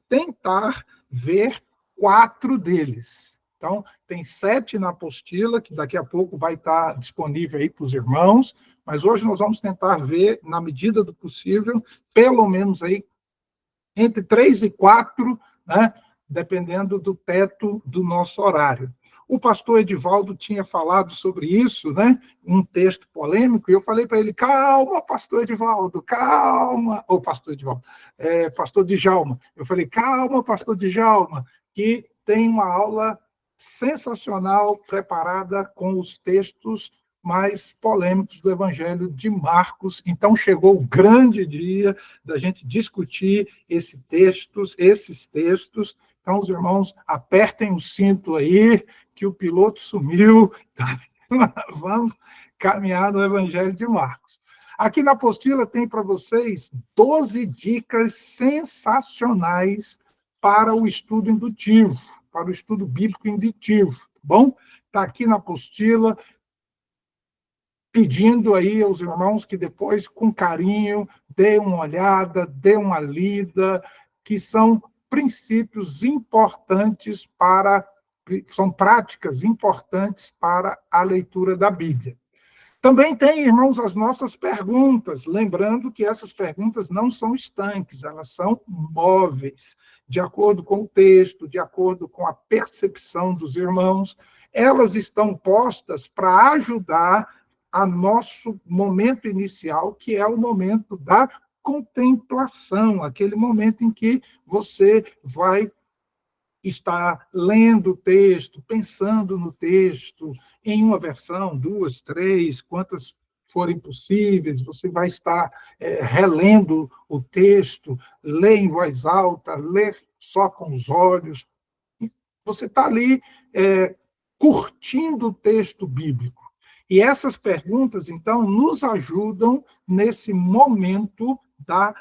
tentar ver 4 deles. Então, tem 7 na apostila, que daqui a pouco vai estar disponível aí para os irmãos, mas hoje nós vamos tentar ver, na medida do possível, pelo menos aí entre 3 e 4, né, dependendo do teto do nosso horário. O pastor Edivaldo tinha falado sobre isso, né, um texto polêmico, e eu falei para ele, calma, pastor Edivaldo, calma, ou pastor Edivaldo, pastor Djalma, eu falei, calma, pastor Djalma, que tem uma aula sensacional preparada com os textos mais polêmicos do Evangelho de Marcos. Então, chegou o grande dia da gente discutir esses textos. Então, os irmãos, apertem o cinto aí, que o piloto sumiu. Tá? Vamos caminhar no Evangelho de Marcos. Aqui na apostila tem para vocês 12 dicas sensacionais para o estudo indutivo, para o estudo bíblico indutivo. Tá bom? Está aqui na apostila, pedindo aí aos irmãos que depois, com carinho, dê uma olhada, dê uma lida, que são princípios importantes são práticas importantes para a leitura da Bíblia. Também tem, irmãos, as nossas perguntas, lembrando que essas perguntas não são estanques, elas são móveis, de acordo com o texto, de acordo com a percepção dos irmãos, elas estão postas para ajudar a nosso momento inicial, que é o momento da contemplação, aquele momento em que você vai estar lendo o texto, pensando no texto, em uma versão, 2, 3, quantas forem possíveis, você vai estar relendo o texto, ler em voz alta, ler só com os olhos. Você está ali curtindo o texto bíblico. E essas perguntas, então, nos ajudam nesse momento da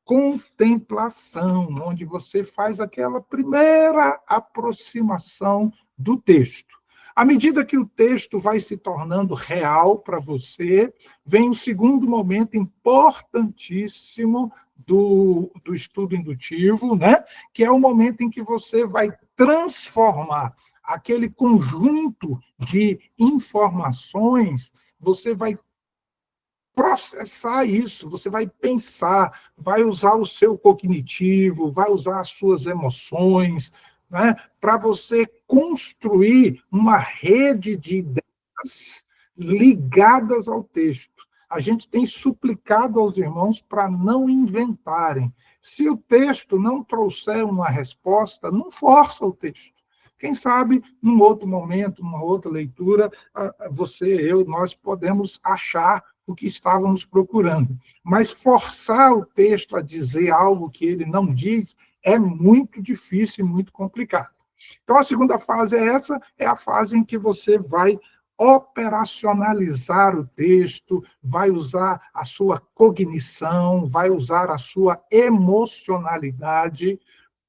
contemplação, onde você faz aquela primeira aproximação do texto. À medida que o texto vai se tornando real para você, vem o segundo momento importantíssimo do estudo indutivo, né? Que é o momento em que você vai transformar aquele conjunto de informações, você vai processar isso, você vai pensar, vai usar o seu cognitivo, vai usar as suas emoções, né, para você construir uma rede de ideias ligadas ao texto. A gente tem suplicado aos irmãos para não inventarem. Se o texto não trouxer uma resposta, não força o texto. Quem sabe, num outro momento, numa outra leitura, você, eu, nós podemos achar o que estávamos procurando. Mas forçar o texto a dizer algo que ele não diz é muito difícil e muito complicado. Então, a segunda fase é essa, é a fase em que você vai operacionalizar o texto, vai usar a sua cognição, vai usar a sua emocionalidade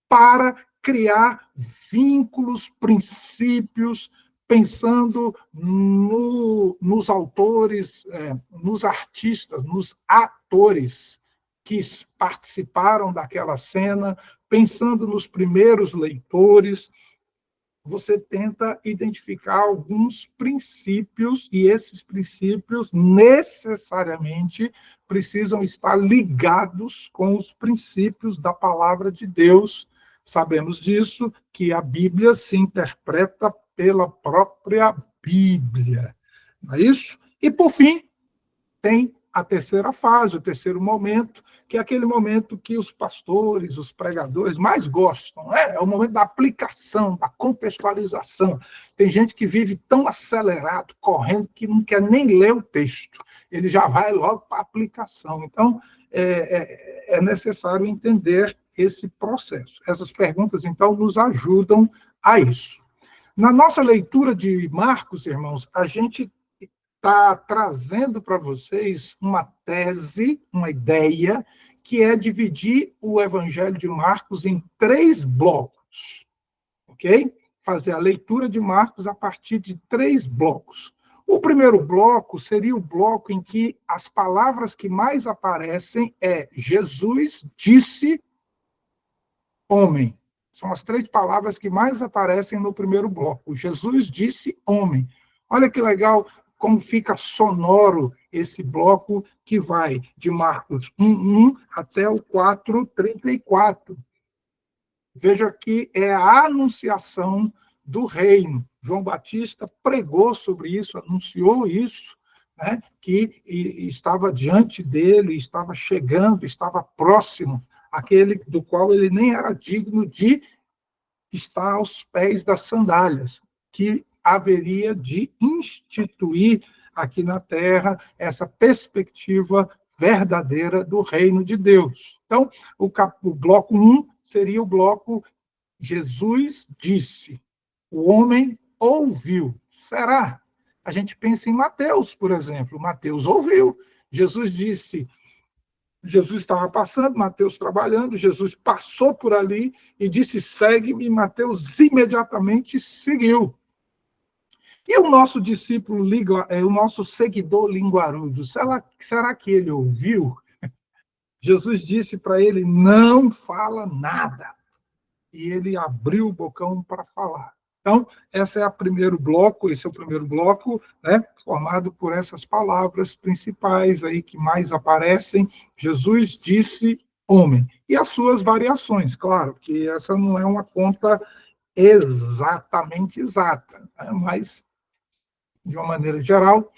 para criar vínculos, princípios, pensando nos autores, nos artistas, nos atores que participaram daquela cena, pensando nos primeiros leitores. Você tenta identificar alguns princípios, e esses princípios necessariamente precisam estar ligados com os princípios da palavra de Deus. Sabemos disso, que a Bíblia se interpreta pela própria Bíblia. Não é isso? E, por fim, tem a terceira fase, o terceiro momento, que é aquele momento que os pastores, os pregadores mais gostam, né? É o momento da aplicação, da contextualização. Tem gente que vive tão acelerado, correndo, que não quer nem ler o texto. Ele já vai logo para a aplicação. Então, é necessário entender esse processo. Essas perguntas, então, nos ajudam a isso. Na nossa leitura de Marcos, irmãos, a gente está trazendo para vocês uma tese, uma ideia, que é dividir o Evangelho de Marcos em 3 blocos, ok? Fazer a leitura de Marcos a partir de 3 blocos. O primeiro bloco seria o bloco em que as palavras que mais aparecem é Jesus disse homem. São as 3 palavras que mais aparecem no primeiro bloco. Jesus disse homem. Olha que legal como fica sonoro esse bloco que vai de Marcos 1:1 até o 4:34. Veja que é a anunciação do reino. João Batista pregou sobre isso, anunciou isso, né, que estava diante dele, estava chegando, estava próximo, aquele do qual ele nem era digno de estar aos pés das sandálias, que haveria de instituir aqui na Terra essa perspectiva verdadeira do reino de Deus. Então, o bloco 1 seria o bloco Jesus disse, o homem ouviu. Será? A gente pensa em Mateus, por exemplo. Mateus ouviu. Jesus disse, Jesus estava passando, Mateus trabalhando, Jesus passou por ali e disse, segue-me. Mateus imediatamente seguiu. E o nosso discípulo, o nosso seguidor linguarudo, será que ele ouviu? Jesus disse para ele, não fala nada. E ele abriu o bocão para falar. Então, esse é o primeiro bloco, né, formado por essas palavras principais aí que mais aparecem. Jesus disse homem. E as suas variações, claro, que essa não é uma conta exatamente exata, né, mas, de uma maneira geral.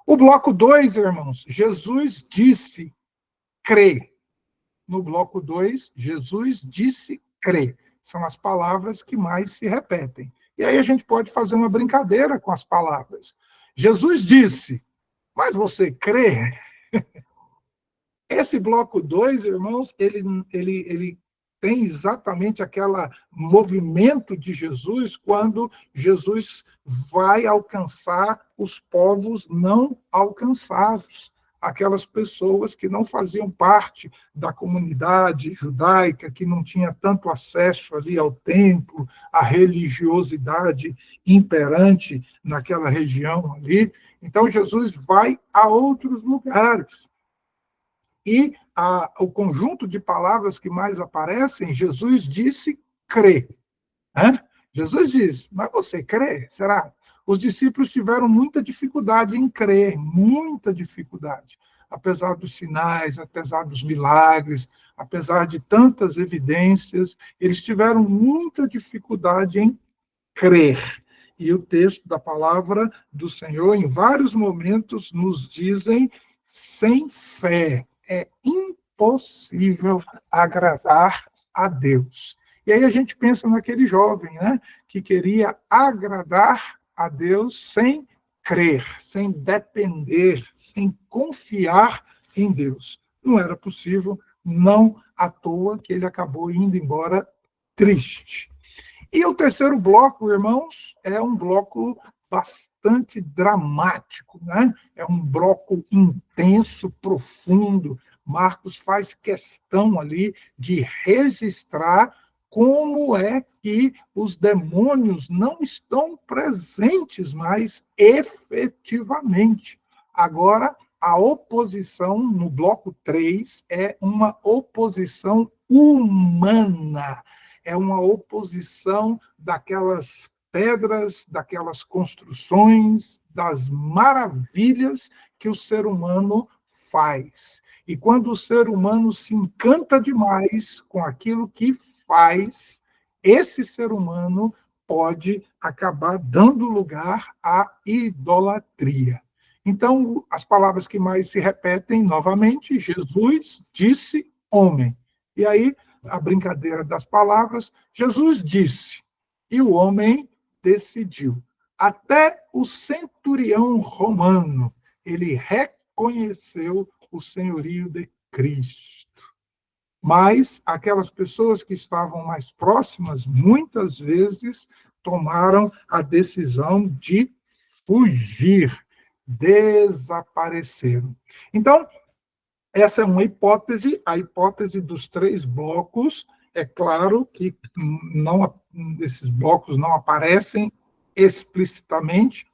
O bloco 2, irmãos, Jesus disse crê. No bloco 2, Jesus disse crê. São as palavras que mais se repetem. E aí a gente pode fazer uma brincadeira com as palavras. Jesus disse, mas você crê? Esse bloco 2, irmãos, ele tem exatamente aquele movimento de Jesus quando Jesus vai alcançar os povos não alcançados, aquelas pessoas que não faziam parte da comunidade judaica, que não tinha tanto acesso ali ao templo, à religiosidade imperante naquela região ali. Então, Jesus vai a outros lugares. E o conjunto de palavras que mais aparecem, Jesus disse, crê. Né? Jesus diz, mas você crê? Será? Os discípulos tiveram muita dificuldade em crer, muita dificuldade. Apesar dos sinais, apesar dos milagres, apesar de tantas evidências, eles tiveram muita dificuldade em crer. E o texto da palavra do Senhor, em vários momentos, nos dizem, sem fé é impossível agradar a Deus. E aí a gente pensa naquele jovem, né, que queria agradar a Deus sem crer, sem depender, sem confiar em Deus. Não era possível, não à toa que ele acabou indo embora triste. E o terceiro bloco, irmãos, é um bloco bastante dramático, né? É um bloco intenso, profundo. Marcos faz questão ali de registrar como é que os demônios não estão presentes mais efetivamente. Agora, a oposição no bloco 3 é uma oposição humana. É uma oposição daquelas pedras, daquelas construções, das maravilhas que o ser humano faz. E quando o ser humano se encanta demais com aquilo que faz, esse ser humano pode acabar dando lugar à idolatria. Então, as palavras que mais se repetem novamente, Jesus disse homem. E aí, a brincadeira das palavras, Jesus disse, e o homem decidiu. Até o centurião romano, ele reconheceu o senhorio de Cristo. Mas aquelas pessoas que estavam mais próximas, muitas vezes tomaram a decisão de fugir, desapareceram. Então, essa é uma hipótese, a hipótese dos 3 blocos. É claro que esses blocos não aparecem explicitamente,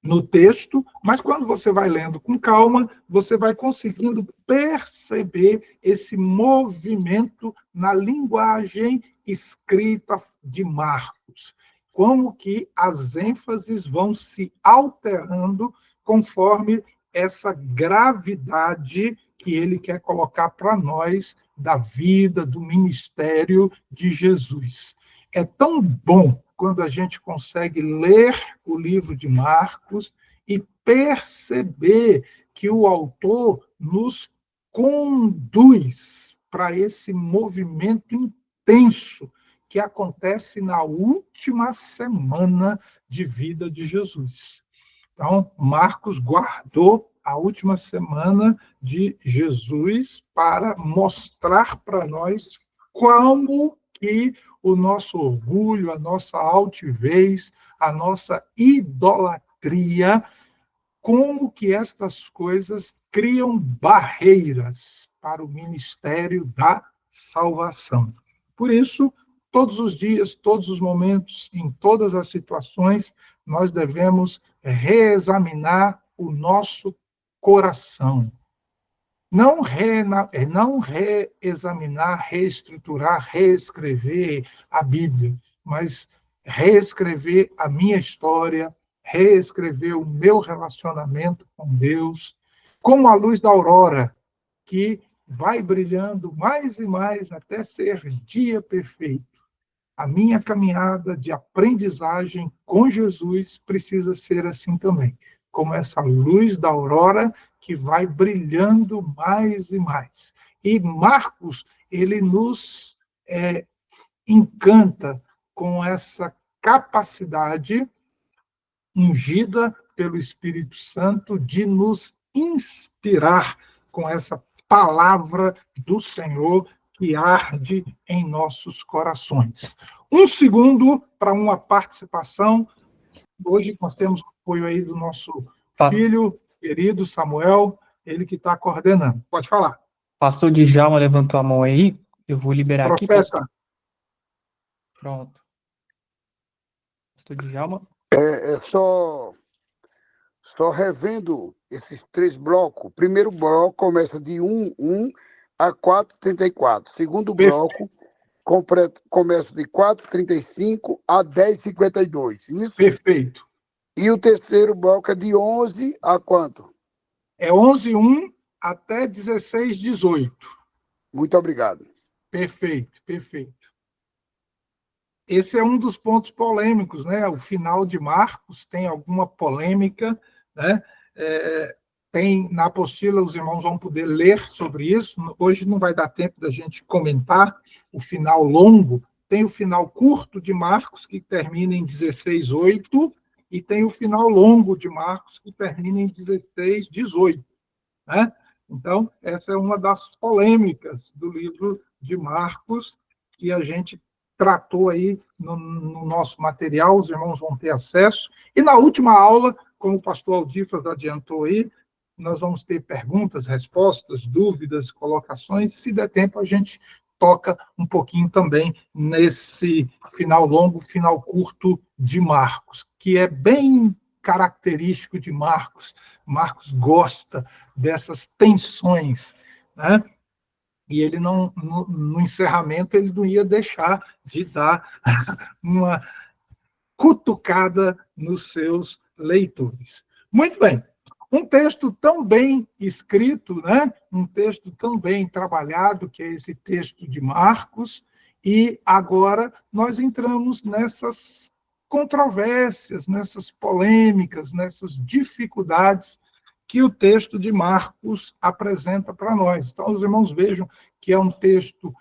no texto, mas quando você vai lendo com calma, você vai conseguindo perceber esse movimento na linguagem escrita de Marcos. Como que as ênfases vão se alterando conforme essa gravidade que ele quer colocar para nós da vida, do ministério de Jesus. É tão bom quando a gente consegue ler o livro de Marcos e perceber que o autor nos conduz para esse movimento intenso que acontece na última semana de vida de Jesus. Então, Marcos guardou a última semana de Jesus para mostrar para nós como que o nosso orgulho, a nossa altivez, a nossa idolatria, como que estas coisas criam barreiras para o ministério da salvação. Por isso, todos os dias, todos os momentos, em todas as situações, nós devemos reexaminar o nosso coração. Não reexaminar, reestruturar, reescrever a Bíblia, mas reescrever a minha história, reescrever o meu relacionamento com Deus, como a luz da aurora, que vai brilhando mais e mais até ser dia perfeito. A minha caminhada de aprendizagem com Jesus precisa ser assim também, como essa luz da aurora que vai brilhando mais e mais. E Marcos, ele nos encanta com essa capacidade ungida pelo Espírito Santo de nos inspirar com essa palavra do Senhor que arde em nossos corações. Um segundo para uma participação. Hoje nós temos o apoio aí do nosso filho, querido Samuel, ele que está coordenando. Pode falar. Pastor Djalma levantou a mão aí, eu vou liberar aqui. Profeta. Pronto. Pastor Djalma. Só revendo esses 3 blocos. O primeiro bloco começa de 1:1 a 4:34. Segundo bloco começa de 4:35 a 10:52. Isso? Perfeito. E o terceiro bloco é de 11 a quanto? É 11:1 até 16:18. Muito obrigado. Perfeito, perfeito. Esse é um dos pontos polêmicos, né? O final de Marcos tem alguma polêmica, né? Tem na apostila, os irmãos vão poder ler sobre isso. Hoje não vai dar tempo da gente comentar o final longo. Tem o final curto de Marcos, que termina em 16:8, e tem o final longo de Marcos, que termina em 16:18, né? Então, essa é uma das polêmicas do livro de Marcos, que a gente tratou aí no nosso material, os irmãos vão ter acesso. E na última aula, como o pastor Aldifas adiantou aí, nós vamos ter perguntas, respostas, dúvidas, colocações. Se der tempo, a gente toca um pouquinho também nesse final longo, final curto de Marcos, que é bem característico de Marcos. Marcos gosta dessas tensões, né? E ele não, no encerramento, ele não ia deixar de dar uma cutucada nos seus leitores. Muito bem. Um texto tão bem escrito, né? Um texto tão bem trabalhado, que é esse texto de Marcos, e agora nós entramos nessas controvérsias, nessas polêmicas, nessas dificuldades que o texto de Marcos apresenta para nós. Então, os irmãos vejam que é um texto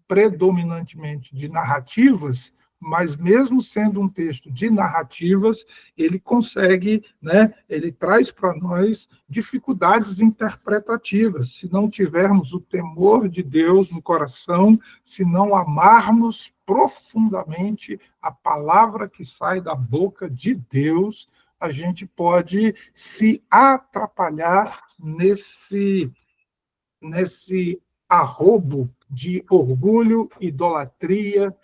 predominantemente de narrativas, mas mesmo sendo um texto de narrativas, ele consegue, né, ele traz para nós dificuldades interpretativas. Se não tivermos o temor de Deus no coração, se não amarmos profundamente a palavra que sai da boca de Deus, a gente pode se atrapalhar nesse arrobo de orgulho, idolatria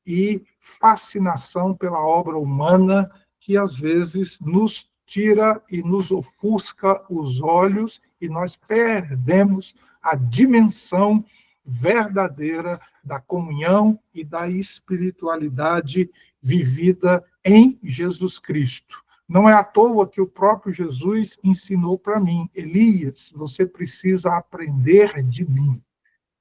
e fascinação pela obra humana que às vezes nos tira e nos ofusca os olhos e nós perdemos a dimensão verdadeira da comunhão e da espiritualidade vivida em Jesus Cristo. Não é à toa que o próprio Jesus ensinou para mim: Elias, você precisa aprender de mim.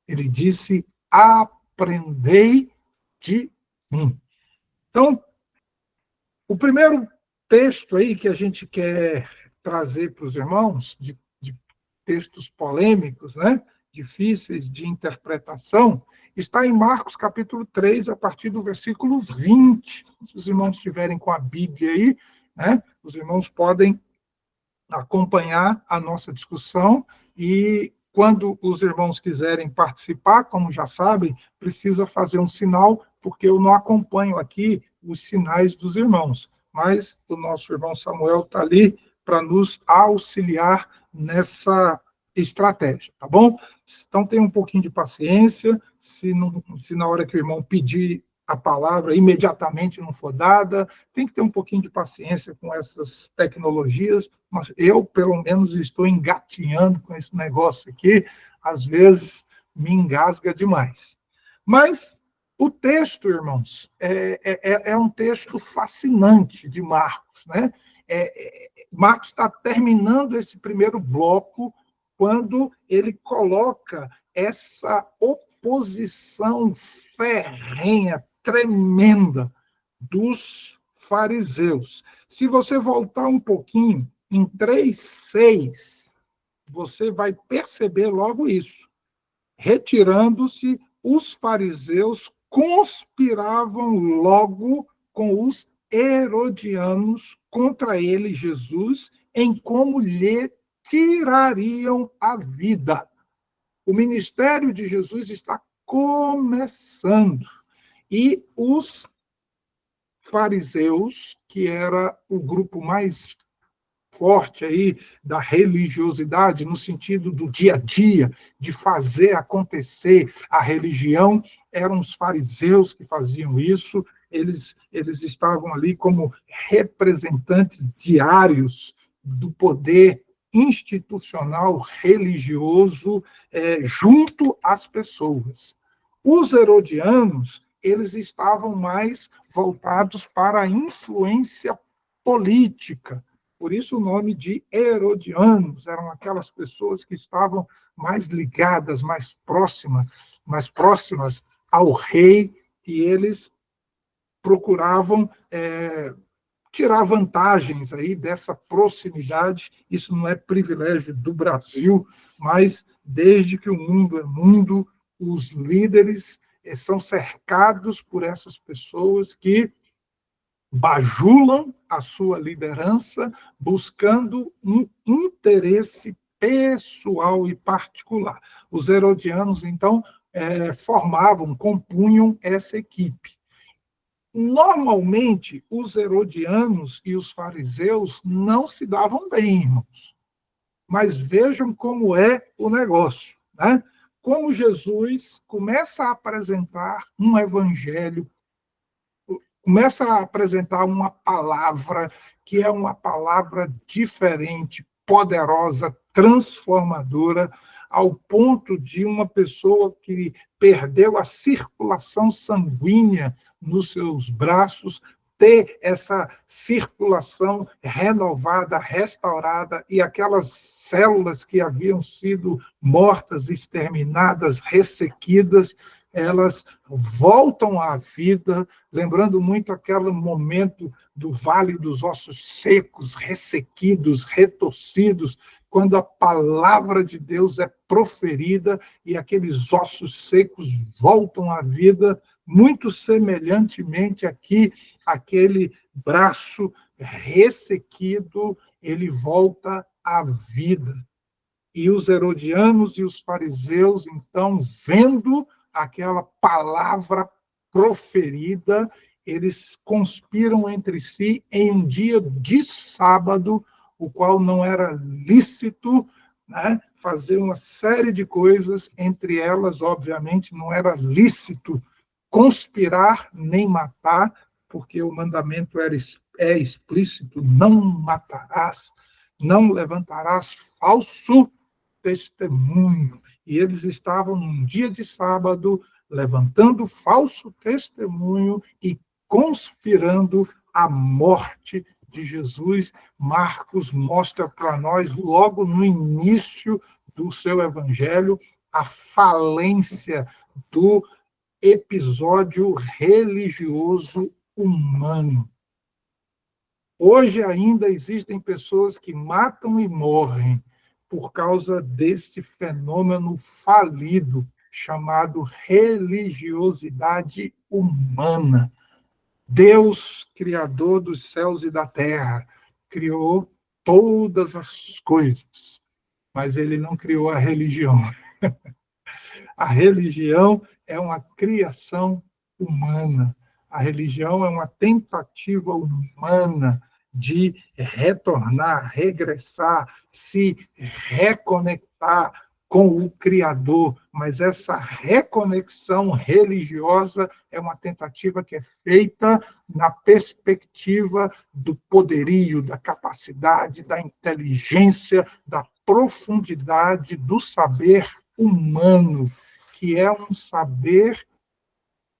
Ele disse: aprendei de mim. Então, o primeiro texto aí que a gente quer trazer para os irmãos, de textos polêmicos, né, difíceis de interpretação, está em Marcos capítulo 3, a partir do versículo 20. Se os irmãos estiverem com a Bíblia aí, né, os irmãos podem acompanhar a nossa discussão e, quando os irmãos quiserem participar, como já sabem, precisa fazer um sinal, porque eu não acompanho aqui os sinais dos irmãos, mas o nosso irmão Samuel está ali para nos auxiliar nessa estratégia, tá bom? Então, tenha um pouquinho de paciência, se na hora que o irmão pedir a palavra imediatamente não for dada, tem que ter um pouquinho de paciência com essas tecnologias, mas eu, pelo menos, estou engatinhando com esse negócio aqui, às vezes me engasga demais. Mas o texto, irmãos, é um texto fascinante de Marcos, né? Marcos está terminando esse primeiro bloco quando ele coloca essa oposição ferrenha, tremenda, dos fariseus. Se você voltar um pouquinho, em 3:6, você vai perceber logo isso. Retirando-se, os fariseus conspiravam logo com os herodianos contra ele, Jesus, em como lhe tirariam a vida. O ministério de Jesus está começando. E os fariseus, que era o grupo mais forte aí da religiosidade, no sentido do dia a dia, de fazer acontecer a religião, eram os fariseus que faziam isso. Eles estavam ali como representantes diários do poder institucional religioso junto às pessoas. Os herodianos, eles estavam mais voltados para a influência política. Por isso o nome de herodianos, eram aquelas pessoas que estavam mais ligadas, mais próximas ao rei, e eles procuravam tirar vantagens aí dessa proximidade. Isso não é privilégio do Brasil, mas desde que o mundo é mundo, os líderes são cercados por essas pessoas que bajulam a sua liderança buscando um interesse pessoal e particular. Os herodianos, então, compunham essa equipe. Normalmente, os herodianos e os fariseus não se davam bem, irmãos. Mas vejam como é o negócio, né? Como Jesus começa a apresentar um evangelho, começa a apresentar uma palavra que é uma palavra diferente, poderosa, transformadora, ao ponto de uma pessoa que perdeu a circulação sanguínea nos seus braços ter essa circulação renovada, restaurada, e aquelas células que haviam sido mortas, exterminadas, ressequidas, elas voltam à vida, lembrando muito aquele momento do Vale dos Ossos Secos, ressequidos, retorcidos, quando a palavra de Deus é proferida e aqueles ossos secos voltam à vida, muito semelhantemente aqui, aquele braço ressequido, ele volta à vida. E os herodianos e os fariseus, então, vendo aquela palavra proferida, eles conspiram entre si em um dia de sábado, o qual não era lícito, né, fazer uma série de coisas, entre elas, obviamente, não era lícito conspirar nem matar, porque o mandamento é explícito: não matarás, não levantarás falso testemunho. E eles estavam num dia de sábado levantando falso testemunho e conspirando a morte de Jesus. Marcos mostra para nós, logo no início do seu evangelho, a falência do episódio religioso humano. Hoje ainda existem pessoas que matam e morrem por causa desse fenômeno falido chamado religiosidade humana. Deus, criador dos céus e da terra, criou todas as coisas, mas ele não criou a religião. A religião é uma criação humana. A religião é uma tentativa humana de retornar, regressar, se reconectar com o Criador. Mas essa reconexão religiosa é uma tentativa que é feita na perspectiva do poderio, da capacidade, da inteligência, da profundidade do saber humano, que é um saber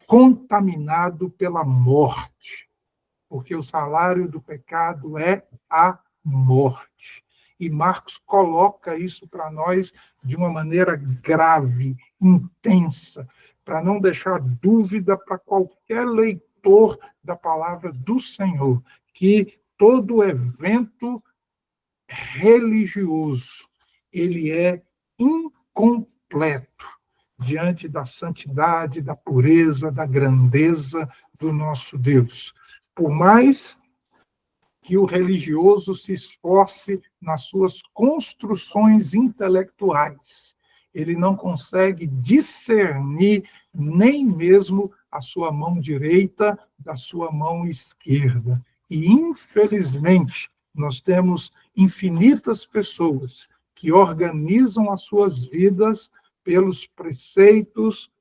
contaminado pela morte, porque o salário do pecado é a morte. E Marcos coloca isso para nós de uma maneira grave, intensa, para não deixar dúvida para qualquer leitor da palavra do Senhor, que todo evento religioso, ele é incompleto diante da santidade, da pureza, da grandeza do nosso Deus. Por mais que o religioso se esforce nas suas construções intelectuais, ele não consegue discernir nem mesmo a sua mão direita da sua mão esquerda. E, infelizmente, nós temos infinitas pessoas que organizam as suas vidas pelos preceitos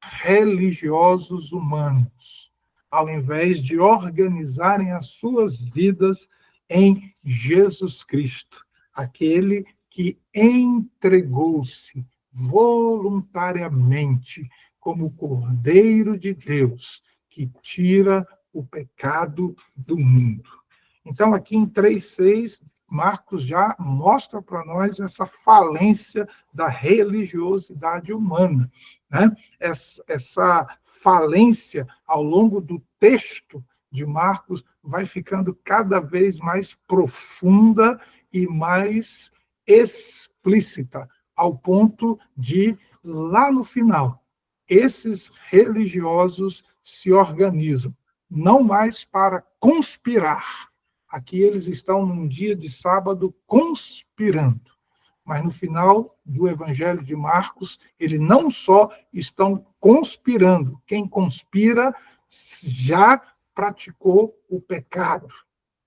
religiosos humanos, ao invés de organizarem as suas vidas em Jesus Cristo, aquele que entregou-se voluntariamente como Cordeiro de Deus, que tira o pecado do mundo. Então, aqui em 3,6, Marcos já mostra para nós essa falência da religiosidade humana, né? Essa falência, ao longo do texto de Marcos, vai ficando cada vez mais profunda e mais explícita, ao ponto de, lá no final, esses religiosos se organizam, não mais para conspirar. Aqui eles estão num dia de sábado conspirando. Mas no final do Evangelho de Marcos, eles não só estão conspirando. Quem conspira já praticou o pecado.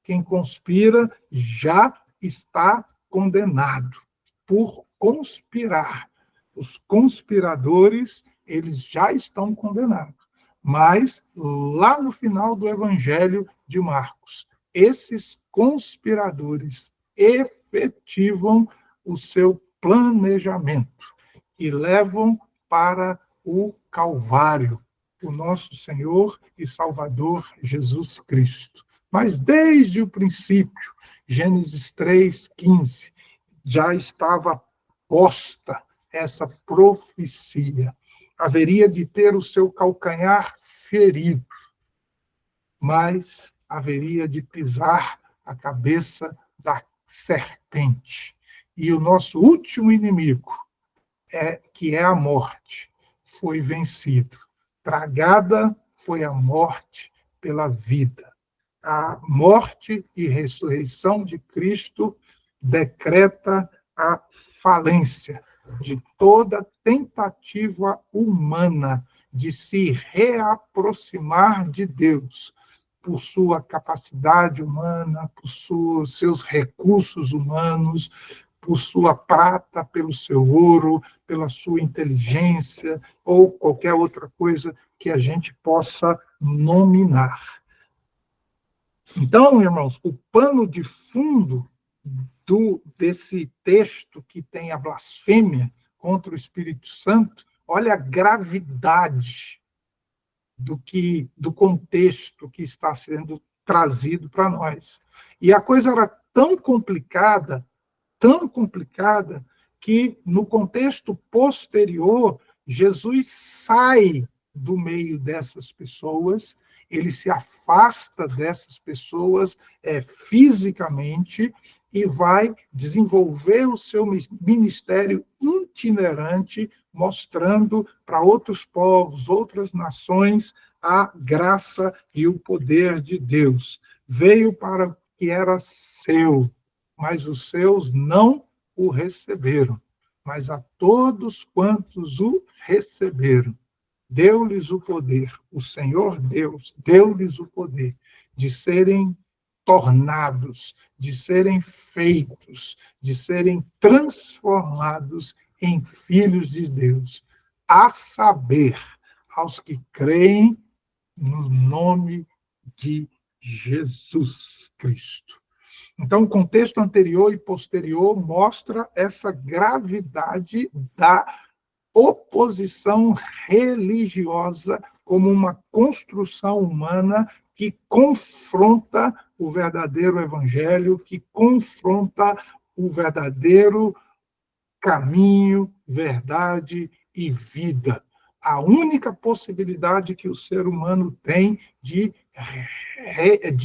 Quem conspira já está condenado por conspirar. Os conspiradores, eles já estão condenados. Mas lá no final do Evangelho de Marcos, esses conspiradores efetivam o seu planejamento e levam para o Calvário o nosso Senhor e Salvador Jesus Cristo. Mas desde o princípio, Gênesis 3,15, já estava posta essa profecia. Haveria de ter o seu calcanhar ferido, mas haveria de pisar a cabeça da serpente. E o nosso último inimigo, que é a morte, foi vencido. Tragada foi a morte pela vida. A morte e ressurreição de Cristo decreta a falência de toda tentativa humana de se reaproximar de Deus, por sua capacidade humana, por seus recursos humanos, por sua prata, pelo seu ouro, pela sua inteligência, ou qualquer outra coisa que a gente possa nominar. Então, irmãos, o pano de fundo desse texto que tem a blasfêmia contra o Espírito Santo, olha a gravidade do contexto que está sendo trazido para nós. E a coisa era tão complicada, que no contexto posterior, Jesus sai do meio dessas pessoas, ele se afasta dessas pessoas fisicamente e vai desenvolver o seu ministério itinerante, mostrando para outros povos, outras nações, a graça e o poder de Deus. Veio para o que era seu, mas os seus não o receberam. Mas a todos quantos o receberam, deu-lhes o poder, o Senhor Deus deu-lhes o poder de serem tornados, de serem feitos, de serem transformados em filhos de Deus, a saber, aos que creem no nome de Jesus Cristo. Então, o contexto anterior e posterior mostra essa gravidade da oposição religiosa como uma construção humana que confronta o verdadeiro evangelho, que confronta o verdadeiro caminho, verdade e vida. A única possibilidade que o ser humano tem de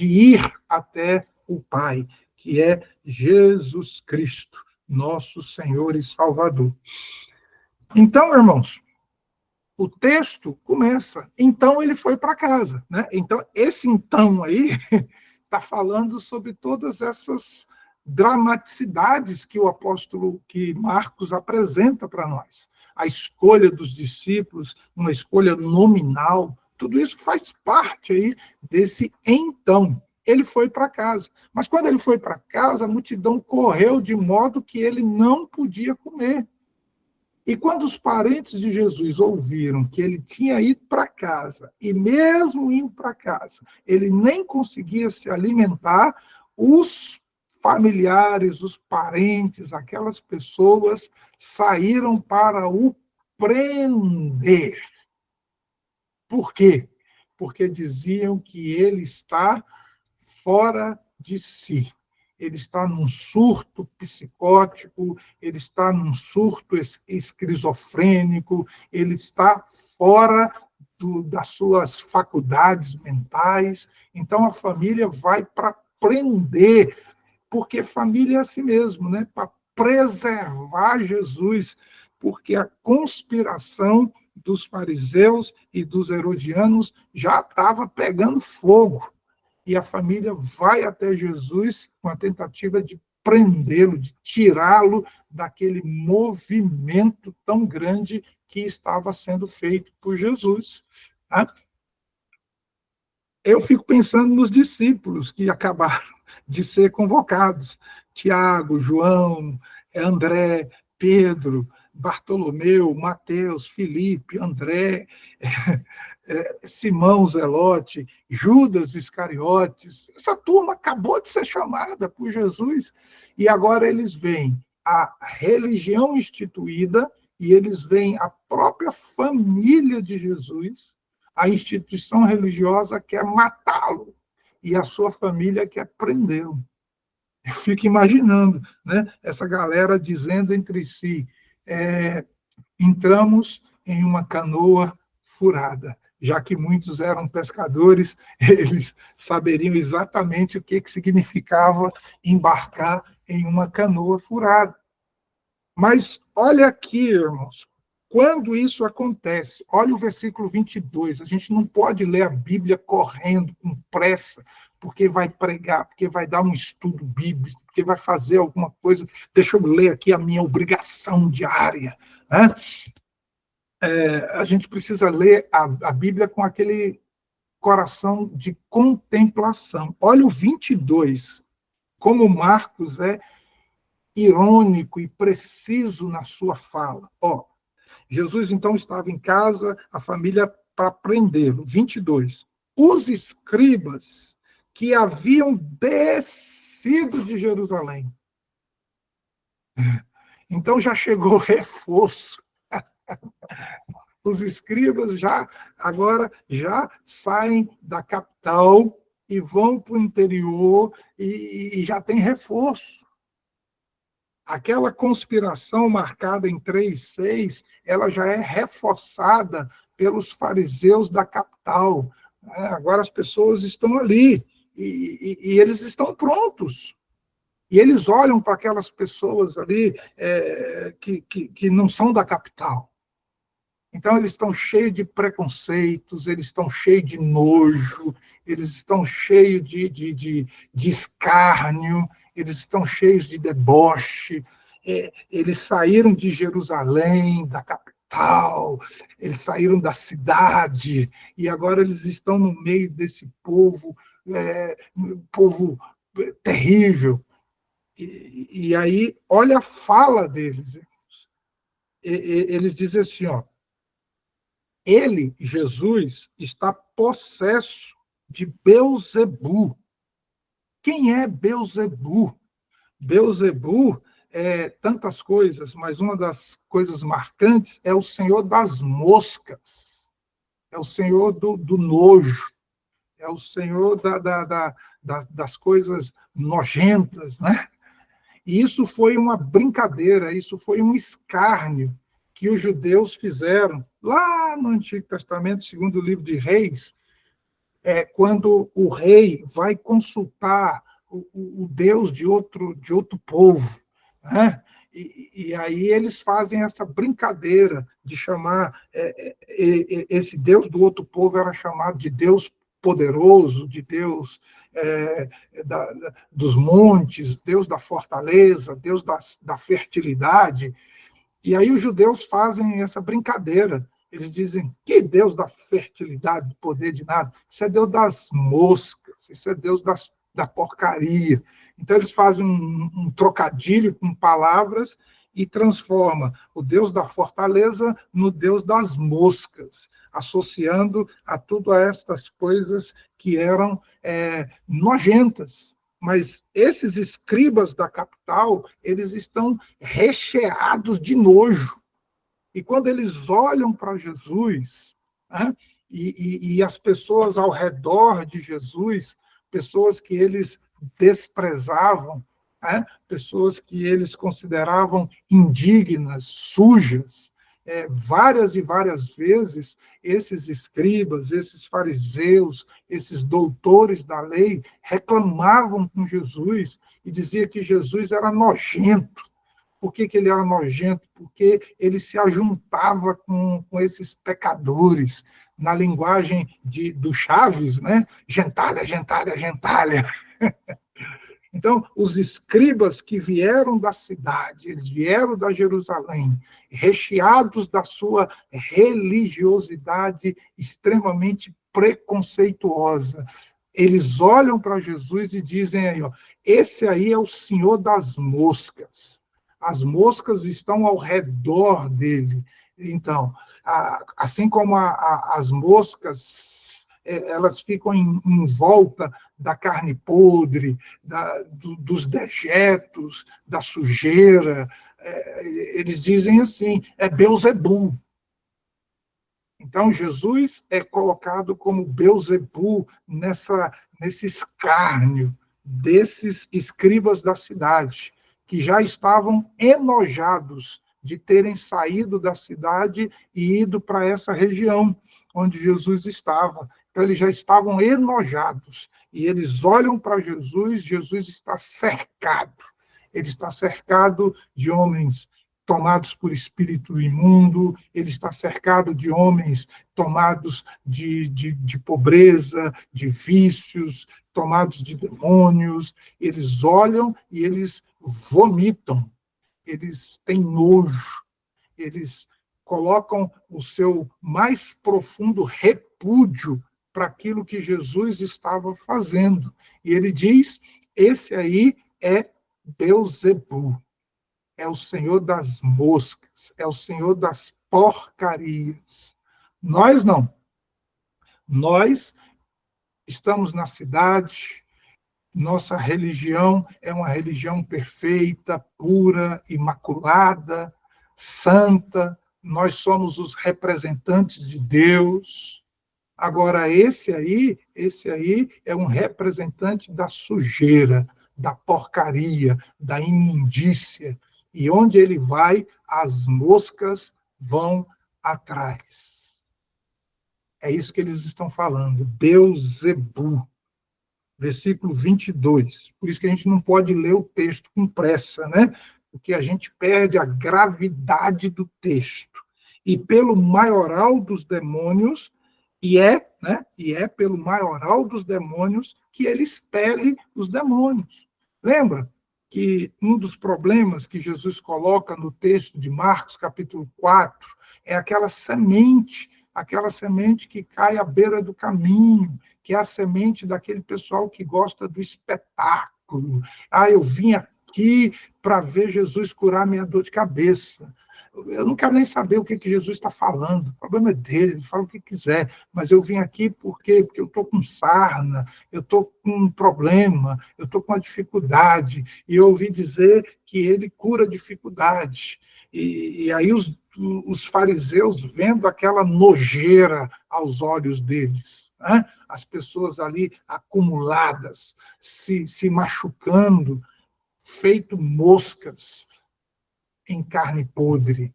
ir até o Pai, que é Jesus Cristo, nosso Senhor e Salvador. Então, irmãos, o texto começa, então ele foi para casa, né? Então, esse então aí está falando sobre todas essas dramaticidades que o apóstolo, que Marcos apresenta para nós. A escolha dos discípulos, uma escolha nominal, tudo isso faz parte aí desse então. Ele foi para casa. Mas quando ele foi para casa, a multidão correu de modo que ele não podia comer. E quando os parentes de Jesus ouviram que ele tinha ido para casa, e mesmo indo para casa, ele nem conseguia se alimentar, os familiares, os parentes, aquelas pessoas saíram para o prender. Por quê? Porque diziam que ele está fora de si. Ele está num surto psicótico, ele está num surto esquizofrênico, ele está fora das suas faculdades mentais. Então, a família vai para prender, porque família é assim mesmo, né? Para preservar Jesus, porque a conspiração dos fariseus e dos herodianos já estava pegando fogo. E a família vai até Jesus com a tentativa de prendê-lo, de tirá-lo daquele movimento tão grande que estava sendo feito por Jesus. Tá? Eu fico pensando nos discípulos que acabaram de ser convocados. Tiago, João, André, Pedro, Bartolomeu, Mateus, Filipe, André, Simão Zelote, Judas Iscariotes. Essa turma acabou de ser chamada por Jesus e agora eles veem a religião instituída e eles veem a própria família de Jesus, a instituição religiosa quer matá-lo e a sua família quer prendê-lo. Eu fico imaginando, né, essa galera dizendo entre si, entramos em uma canoa furada. Já que muitos eram pescadores, eles saberiam exatamente o que significava embarcar em uma canoa furada. Mas olha aqui, irmãos, quando isso acontece, olha o versículo 22, a gente não pode ler a Bíblia correndo, com pressa, porque vai pregar, porque vai dar um estudo bíblico, porque vai fazer alguma coisa. Deixa eu ler aqui a minha obrigação diária, né? A gente precisa ler a Bíblia com aquele coração de contemplação. Olha o 22, como Marcos é irônico e preciso na sua fala. Jesus, então, estava em casa, a família para prendê-lo. 22. Os escribas que haviam descido de Jerusalém. Então já chegou reforço. Os escribas agora já saem da capital e vão para o interior e já tem reforço. Aquela conspiração marcada em 3:6, ela já é reforçada pelos fariseus da capital. Agora as pessoas estão ali e eles estão prontos. E eles olham para aquelas pessoas ali que não são da capital. Então, eles estão cheios de preconceitos, eles estão cheios de nojo, eles estão cheios de escárnio, eles estão cheios de deboche. Eles saíram de Jerusalém, da capital, eles saíram da cidade, e agora eles estão no meio desse povo terrível. E aí, olha a fala deles. Eles dizem assim, ó, ele, Jesus, está possesso de Beelzebu. Quem é Beelzebu? Beelzebu é tantas coisas, mas uma das coisas marcantes é o senhor das moscas, é o senhor do nojo, é o senhor das coisas nojentas, né? E isso foi uma brincadeira, isso foi um escárnio que os judeus fizeram lá no Antigo Testamento, segundo o livro de Reis, quando o rei vai consultar o Deus de outro povo, né? E aí eles fazem essa brincadeira de chamar esse Deus do outro povo era chamado de Deus poderoso, de Deus dos montes, Deus da fortaleza, Deus da fertilidade. E aí os judeus fazem essa brincadeira. Eles dizem, que Deus da fertilidade, do poder de nada? Isso é Deus das moscas, isso é Deus da porcaria. Então eles fazem um trocadilho com palavras e transforma o Deus da fortaleza no Deus das moscas, associando a tudo estas coisas que eram nojentas. Mas esses escribas da capital, eles estão recheados de nojo. E quando eles olham para Jesus, né, e as pessoas ao redor de Jesus, pessoas que eles desprezavam, né, pessoas que eles consideravam indignas, sujas, várias e várias vezes, esses escribas, esses fariseus, esses doutores da lei, reclamavam com Jesus e diziam que Jesus era nojento. Por que ele era nojento? Porque ele se ajuntava com esses pecadores, na linguagem do Chaves, né? Gentalha, gentalha, gentalha. Então, os escribas que vieram da cidade, eles vieram da Jerusalém, recheados da sua religiosidade extremamente preconceituosa, eles olham para Jesus e dizem aí, ó, esse aí é o senhor das moscas. As moscas estão ao redor dele. Então, assim como as moscas, elas ficam em volta da carne podre, dos dejetos, da sujeira, eles dizem assim, é Beelzebu. Então, Jesus é colocado como Beelzebu nesse escárnio desses escribas da cidade, que já estavam enojados de terem saído da cidade e ido para essa região onde Jesus estava. Então, eles já estavam enojados. E eles olham para Jesus, Jesus está cercado. Ele está cercado de homens tomados por espírito imundo, ele está cercado de homens tomados de pobreza, de vícios, tomados de demônios. Eles olham e eles vomitam, eles têm nojo, eles colocam o seu mais profundo repúdio para aquilo que Jesus estava fazendo. E ele diz, esse aí é Beelzebu, é o senhor das moscas, é o senhor das porcarias. Nós não. Nós estamos na cidade, Nossa religião é uma religião perfeita, pura, imaculada, santa. Nós somos os representantes de Deus. Agora, esse aí é um representante da sujeira, da porcaria, da imundícia. E onde ele vai, as moscas vão atrás. É isso que eles estão falando. Beuzebu, versículo 22. Por isso que a gente não pode ler o texto com pressa, né? Porque a gente perde a gravidade do texto. E pelo maioral dos demônios, e é pelo maioral dos demônios que ele expele os demônios. Lembra que um dos problemas que Jesus coloca no texto de Marcos, capítulo 4, é aquela semente que cai à beira do caminho, que é a semente daquele pessoal que gosta do espetáculo. Ah, eu vim aqui para ver Jesus curar minha dor de cabeça. Eu não quero nem saber o que Jesus está falando. O problema é dele, ele fala o que quiser. Mas eu vim aqui por quê? Porque eu estou com sarna, eu estou com um problema, eu estou com uma dificuldade. E eu ouvi dizer que ele cura dificuldade. E aí os fariseus, vendo aquela nojeira aos olhos deles, né? As pessoas ali acumuladas, se machucando, feito moscas em carne podre.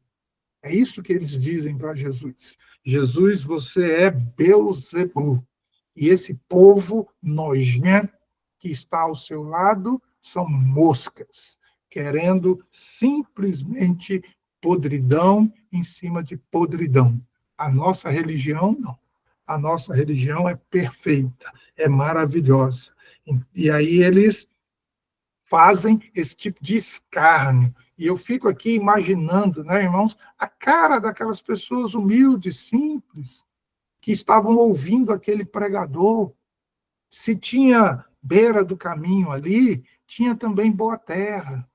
É isso que eles dizem para Jesus. Jesus, você é Beuzebu. E esse povo nojento que está ao seu lado são moscas, querendo simplesmente podridão em cima de podridão. A nossa religião, não. A nossa religião é perfeita, é maravilhosa. E aí eles fazem esse tipo de escárnio. E eu fico aqui imaginando, né, irmãos, a cara daquelas pessoas humildes, simples, que estavam ouvindo aquele pregador. Se tinha beira do caminho ali, tinha também boa terra.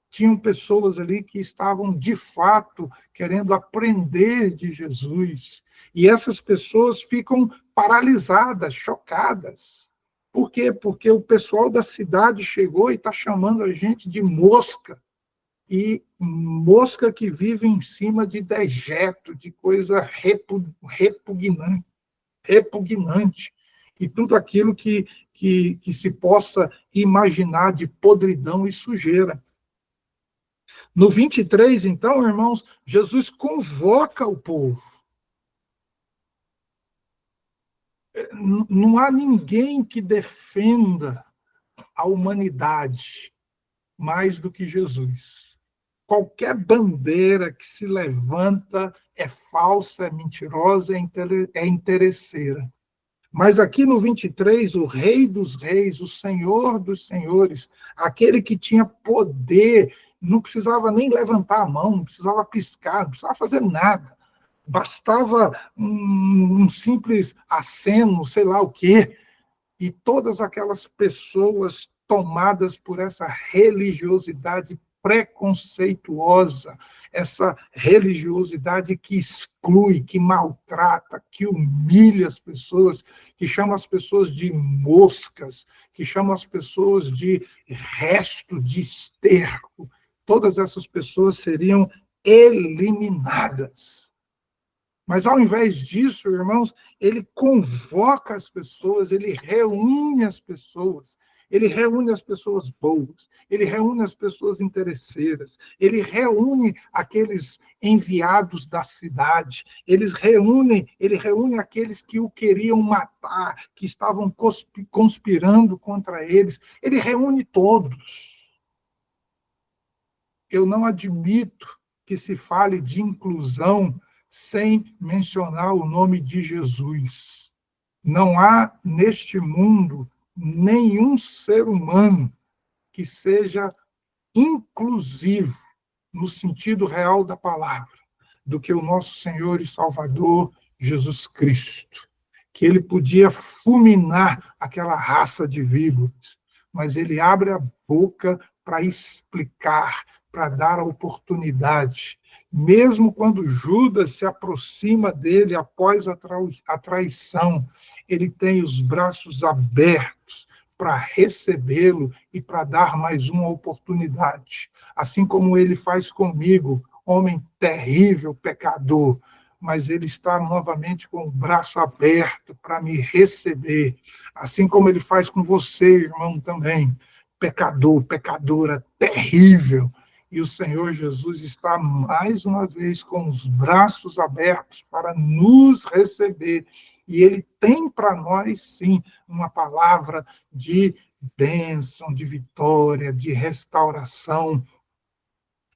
Tinham pessoas ali que estavam, de fato, querendo aprender de Jesus. E essas pessoas ficam paralisadas, chocadas. Por quê? Porque o pessoal da cidade chegou e está chamando a gente de mosca. E mosca que vive em cima de dejeto, de coisa repugnante. E tudo aquilo que se possa imaginar de podridão e sujeira. No 23, então, irmãos, Jesus convoca o povo. Não há ninguém que defenda a humanidade mais do que Jesus. Qualquer bandeira que se levanta é falsa, é mentirosa, é interesseira. Mas aqui no 23, o Rei dos Reis, o Senhor dos Senhores, aquele que tinha poder, não precisava nem levantar a mão, não precisava piscar, não precisava fazer nada. Bastava um simples aceno, sei lá o quê, e todas aquelas pessoas tomadas por essa religiosidade preconceituosa, essa religiosidade que exclui, que maltrata, que humilha as pessoas, que chama as pessoas de moscas, que chama as pessoas de resto, de esterco. Todas essas pessoas seriam eliminadas. Mas, ao invés disso, irmãos, ele convoca as pessoas, ele reúne as pessoas boas, ele reúne as pessoas interesseiras, ele reúne aqueles enviados da cidade, ele reúne aqueles que o queriam matar, que estavam conspirando contra eles, ele reúne todos. Eu não admito que se fale de inclusão sem mencionar o nome de Jesus. Não há neste mundo nenhum ser humano que seja inclusivo, no sentido real da palavra, do que o nosso Senhor e Salvador Jesus Cristo. Que ele podia fulminar aquela raça de víboras, mas ele abre a boca para explicar, para dar a oportunidade. Mesmo quando Judas se aproxima dele após a traição, ele tem os braços abertos para recebê-lo e para dar mais uma oportunidade. Assim como ele faz comigo, homem terrível, pecador, mas ele está novamente com o braço aberto para me receber. Assim como ele faz com você, irmão, também. Pecador, pecadora, terrível. E o Senhor Jesus está mais uma vez com os braços abertos para nos receber. E ele tem para nós, sim, uma palavra de bênção, de vitória, de restauração.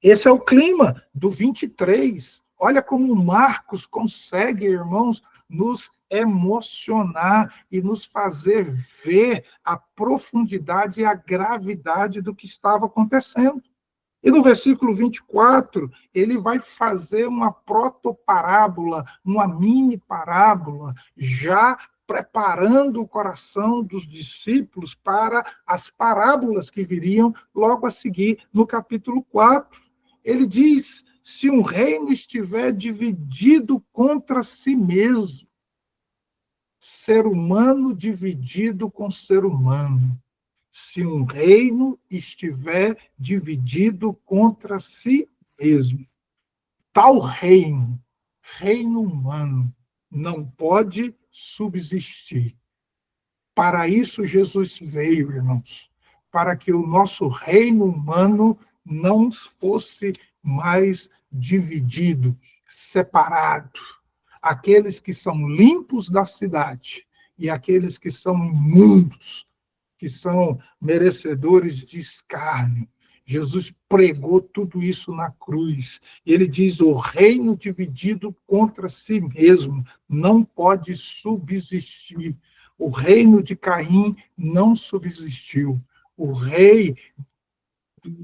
Esse é o clima do 23. Olha como Marcos consegue, irmãos, nos emocionar e nos fazer ver a profundidade e a gravidade do que estava acontecendo. E no versículo 24, ele vai fazer uma protoparábola, uma mini parábola, já preparando o coração dos discípulos para as parábolas que viriam logo a seguir no capítulo 4. Ele diz: se um reino estiver dividido contra si mesmo, ser humano dividido com ser humano, se um reino estiver dividido contra si mesmo, tal reino, reino humano, não pode subsistir. Para isso Jesus veio, irmãos, para que o nosso reino humano não fosse mais dividido, separado. Aqueles que são limpos da cidade e aqueles que são imundos, que são merecedores de escárnio. Jesus pregou tudo isso na cruz. Ele diz: o reino dividido contra si mesmo não pode subsistir. O reino de Caim não subsistiu. O rei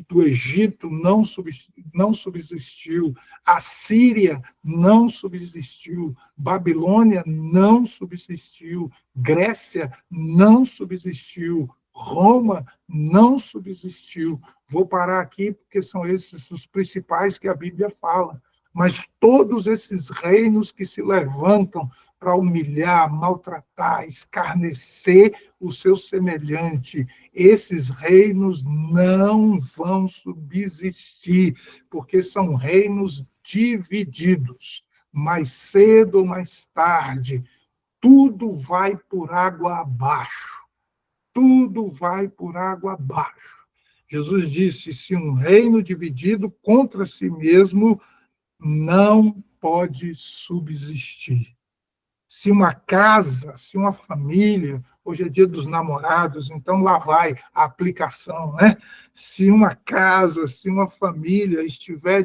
do Egito não subsistiu, a Síria não subsistiu, Babilônia não subsistiu, Grécia não subsistiu, Roma não subsistiu. Vou parar aqui porque são esses os principais que a Bíblia fala. Mas todos esses reinos que se levantam para humilhar, maltratar, escarnecer o seu semelhante, esses reinos não vão subsistir, porque são reinos divididos. Mais cedo ou mais tarde, tudo vai por água abaixo. Tudo vai por água abaixo. Jesus disse: se um reino dividido contra si mesmo não pode subsistir. Se uma casa, se uma família, hoje é dia dos namorados, então lá vai a aplicação, né? Se uma casa, se uma família estiver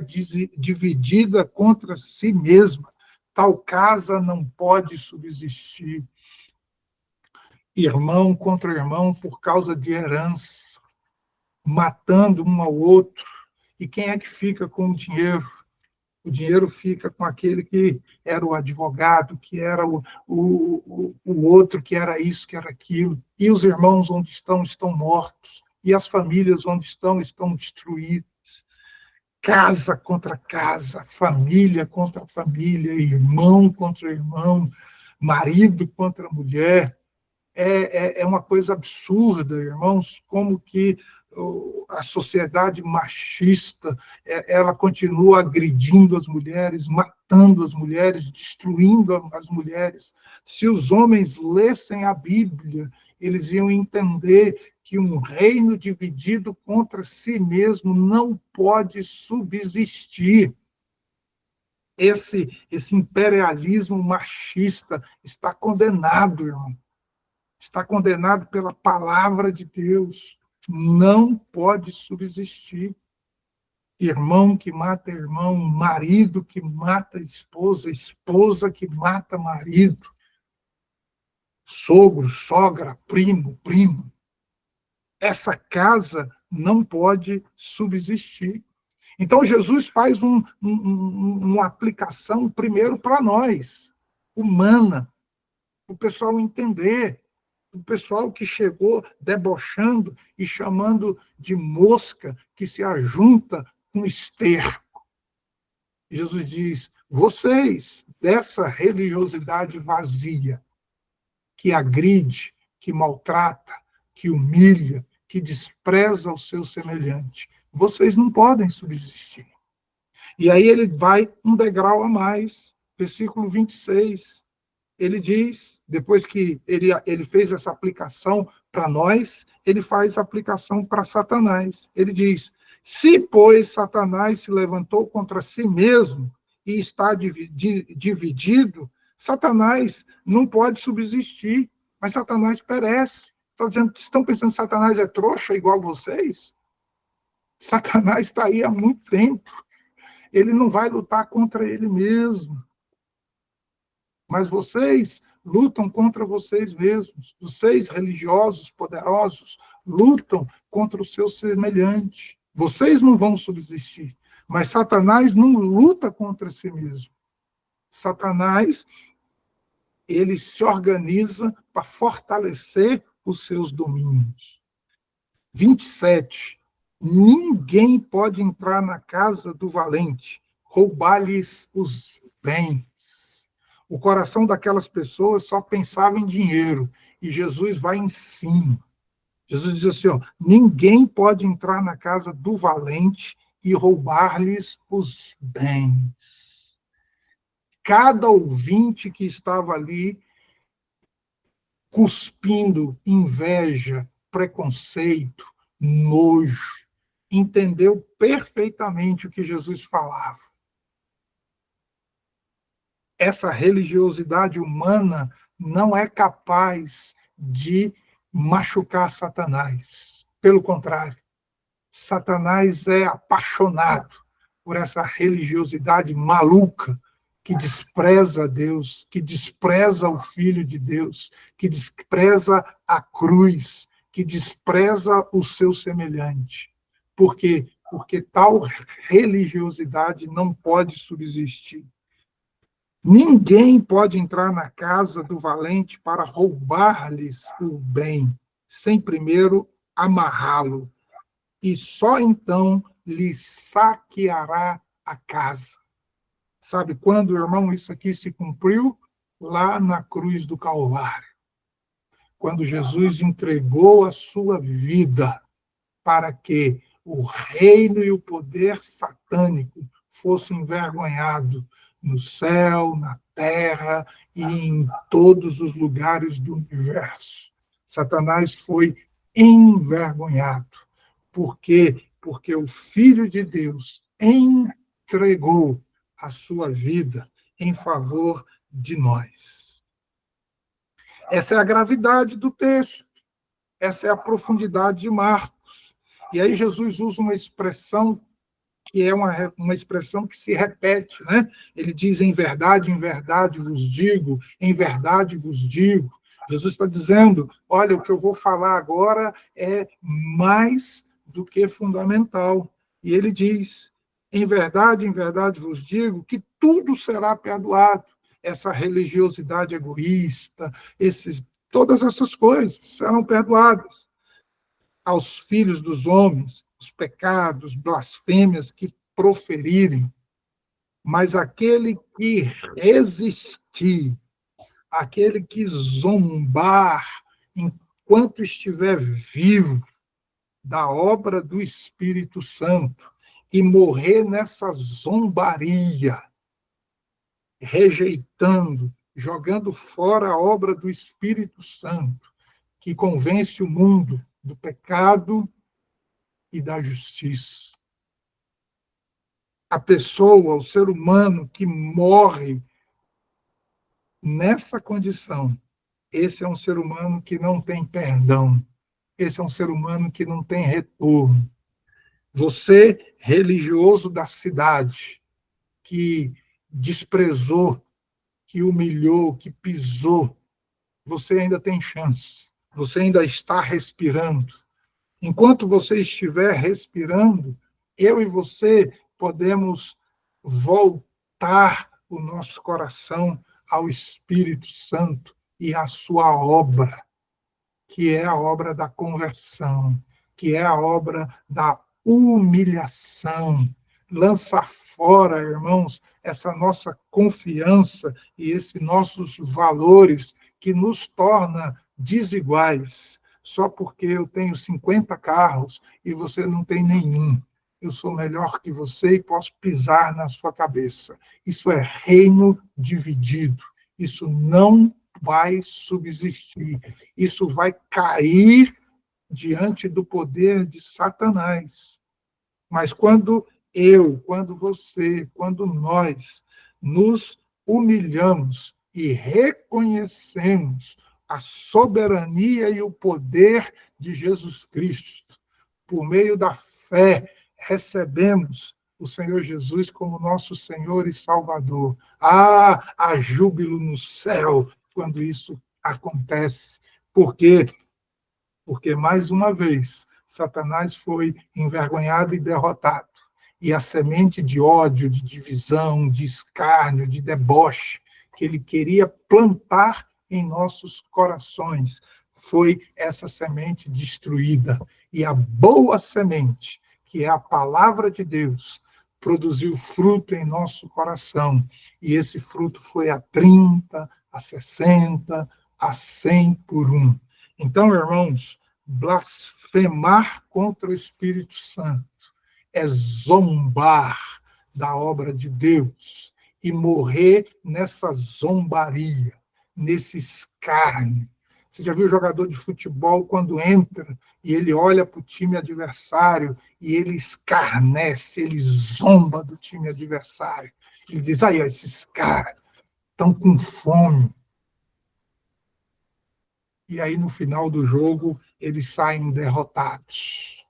dividida contra si mesma, tal casa não pode subsistir. Irmão contra irmão por causa de herança, matando um ao outro. E quem é que fica com o dinheiro? O dinheiro fica com aquele que era o advogado, que era o outro, que era isso, que era aquilo. E os irmãos onde estão, estão mortos. E as famílias onde estão, estão destruídas. Casa contra casa, família contra família, irmão contra irmão, marido contra mulher. É uma coisa absurda, irmãos, como que a sociedade machista, ela continua agredindo as mulheres, matando as mulheres, destruindo as mulheres. Se os homens lessem a Bíblia, eles iam entender que um reino dividido contra si mesmo não pode subsistir. Esse imperialismo machista está condenado, irmão. Está condenado pela palavra de Deus. Não pode subsistir. Irmão que mata irmão, marido que mata esposa, esposa que mata marido, sogro, sogra, primo, primo. Essa casa não pode subsistir. Então, Jesus faz uma aplicação primeiro para nós, humana, para o pessoal entender. O pessoal que chegou debochando e chamando de mosca que se ajunta com esterco. Jesus diz: vocês, dessa religiosidade vazia, que agride, que maltrata, que humilha, que despreza o seu semelhante. Vocês não podem subsistir. E aí ele vai um degrau a mais, versículo 26. Ele diz, depois que ele fez essa aplicação para nós, ele faz a aplicação para Satanás. Ele diz, se, pois, Satanás se levantou contra si mesmo e está dividido, Satanás não pode subsistir, mas Satanás perece. Estão pensando que Satanás é trouxa igual vocês? Satanás está aí há muito tempo. Ele não vai lutar contra ele mesmo. Mas vocês lutam contra vocês mesmos. Vocês, religiosos, poderosos, lutam contra o seu semelhante. Vocês não vão subsistir. Mas Satanás não luta contra si mesmo. Satanás, ele se organiza para fortalecer os seus domínios. 27. Ninguém pode entrar na casa do valente, roubar-lhes os bens. O coração daquelas pessoas só pensava em dinheiro, e Jesus vai em cima. Jesus diz assim, ninguém pode entrar na casa do valente e roubar-lhes os bens. Cada ouvinte que estava ali, cuspindo inveja, preconceito, nojo, entendeu perfeitamente o que Jesus falava. Essa religiosidade humana não é capaz de machucar Satanás. Pelo contrário, Satanás é apaixonado por essa religiosidade maluca que despreza Deus, que despreza o Filho de Deus, que despreza a cruz, que despreza o seu semelhante. Por quê? Porque tal religiosidade não pode subsistir. Ninguém pode entrar na casa do valente para roubar-lhes o bem, sem primeiro amarrá-lo, e só então lhe saqueará a casa. Sabe quando, irmão, isso aqui se cumpriu? Lá na cruz do Calvário. Quando Jesus entregou a sua vida para que o reino e o poder satânico fossem envergonhados no céu, na terra e em todos os lugares do universo. Satanás foi envergonhado. Por quê? Porque o Filho de Deus entregou a sua vida em favor de nós. Essa é a gravidade do texto. Essa é a profundidade de Marcos. E aí Jesus usa uma expressão que é uma expressão que se repete, né? Ele diz, em verdade vos digo, em verdade vos digo. Jesus está dizendo, olha, o que eu vou falar agora é mais do que fundamental. E ele diz, em verdade vos digo, que tudo será perdoado. Essa religiosidade egoísta, todas essas coisas serão perdoadas aos filhos dos homens, os pecados, blasfêmias que proferirem, mas aquele que resistir, aquele que zombar enquanto estiver vivo da obra do Espírito Santo e morrer nessa zombaria, rejeitando, jogando fora a obra do Espírito Santo, que convence o mundo do pecado e da justiça. A pessoa, o ser humano que morre nessa condição, esse é um ser humano que não tem perdão. Esse é um ser humano que não tem retorno. Você, religioso da cidade, que desprezou, que humilhou, que pisou, você ainda tem chance. Você ainda está respirando. Enquanto você estiver respirando, eu e você podemos voltar o nosso coração ao Espírito Santo e à sua obra, que é a obra da conversão, que é a obra da humilhação. Lança fora, irmãos, essa nossa confiança e esses nossos valores que nos torna desiguais, só porque eu tenho 50 carros e você não tem nenhum. Eu sou melhor que você e posso pisar na sua cabeça. Isso é reino dividido. Isso não vai subsistir. Isso vai cair diante do poder de Satanás. Mas quando você, quando nós nos humilhamos e reconhecemos a soberania e o poder de Jesus Cristo, por meio da fé, recebemos o Senhor Jesus como nosso Senhor e Salvador. Há júbilo no céu quando isso acontece. Por quê? Porque, mais uma vez, Satanás foi envergonhado e derrotado. E a semente de ódio, de divisão, de escárnio, de deboche, que ele queria plantar em nossos corações, foi essa semente destruída. E a boa semente, que é a palavra de Deus, produziu fruto em nosso coração. E esse fruto foi a 30, a 60, a 100 por um. Então, irmãos, blasfemar contra o Espírito Santo é zombar da obra de Deus e morrer nessa zombaria, nesse escárnio. Você já viu o jogador de futebol quando entra e ele olha para o time adversário e ele escarnece, ele zomba do time adversário. Ele diz, aí, esses caras estão com fome. E aí, no final do jogo, eles saem derrotados.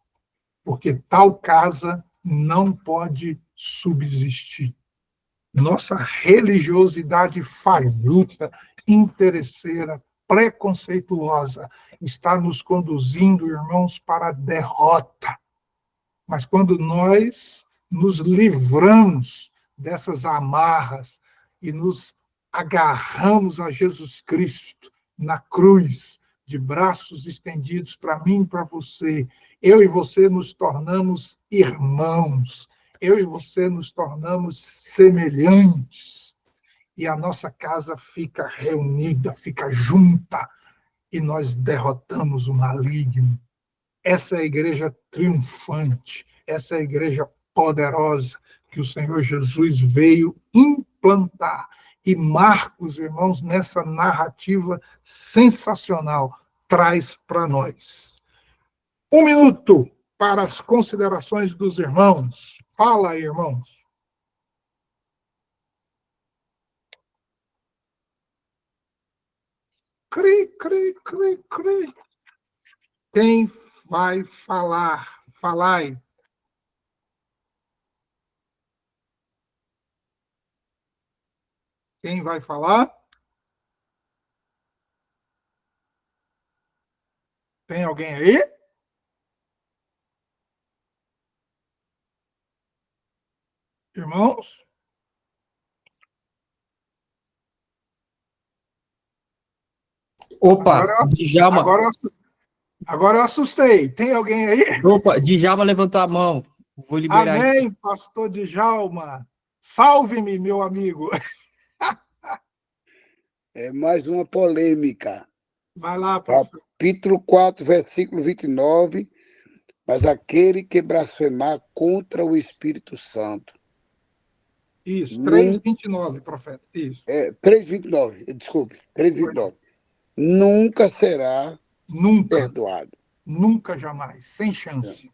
Porque tal casa não pode subsistir. Nossa religiosidade fajuta, interesseira, preconceituosa, está nos conduzindo, irmãos, para a derrota. Mas quando nós nos livramos dessas amarras e nos agarramos a Jesus Cristo na cruz, de braços estendidos para mim e para você, eu e você nos tornamos irmãos, eu e você nos tornamos semelhantes, e a nossa casa fica reunida, fica junta, e nós derrotamos o maligno. Essa é a igreja triunfante, essa é a igreja poderosa que o Senhor Jesus veio implantar. E Marcos, irmãos, nessa narrativa sensacional, traz para nós. 1 minuto para as considerações dos irmãos. Fala aí, irmãos. Cri, cri, cri, cri. Quem vai falar? Falai. Quem vai falar? Tem alguém aí? Irmãos? Opa, Djalma. Agora eu assustei. Tem alguém aí? Opa, Djalma levantou a mão. Vou liberar ele. Amém, pastor Djalma. Salve-me, meu amigo. É mais uma polêmica. Vai lá, pastor. Capítulo 4, versículo 29. Mas aquele que blasfemar contra o Espírito Santo. Isso, 3:29, profeta. Isso. 3:29, desculpe, 3:29. Nunca será perdoado. Nunca, jamais, sem chance.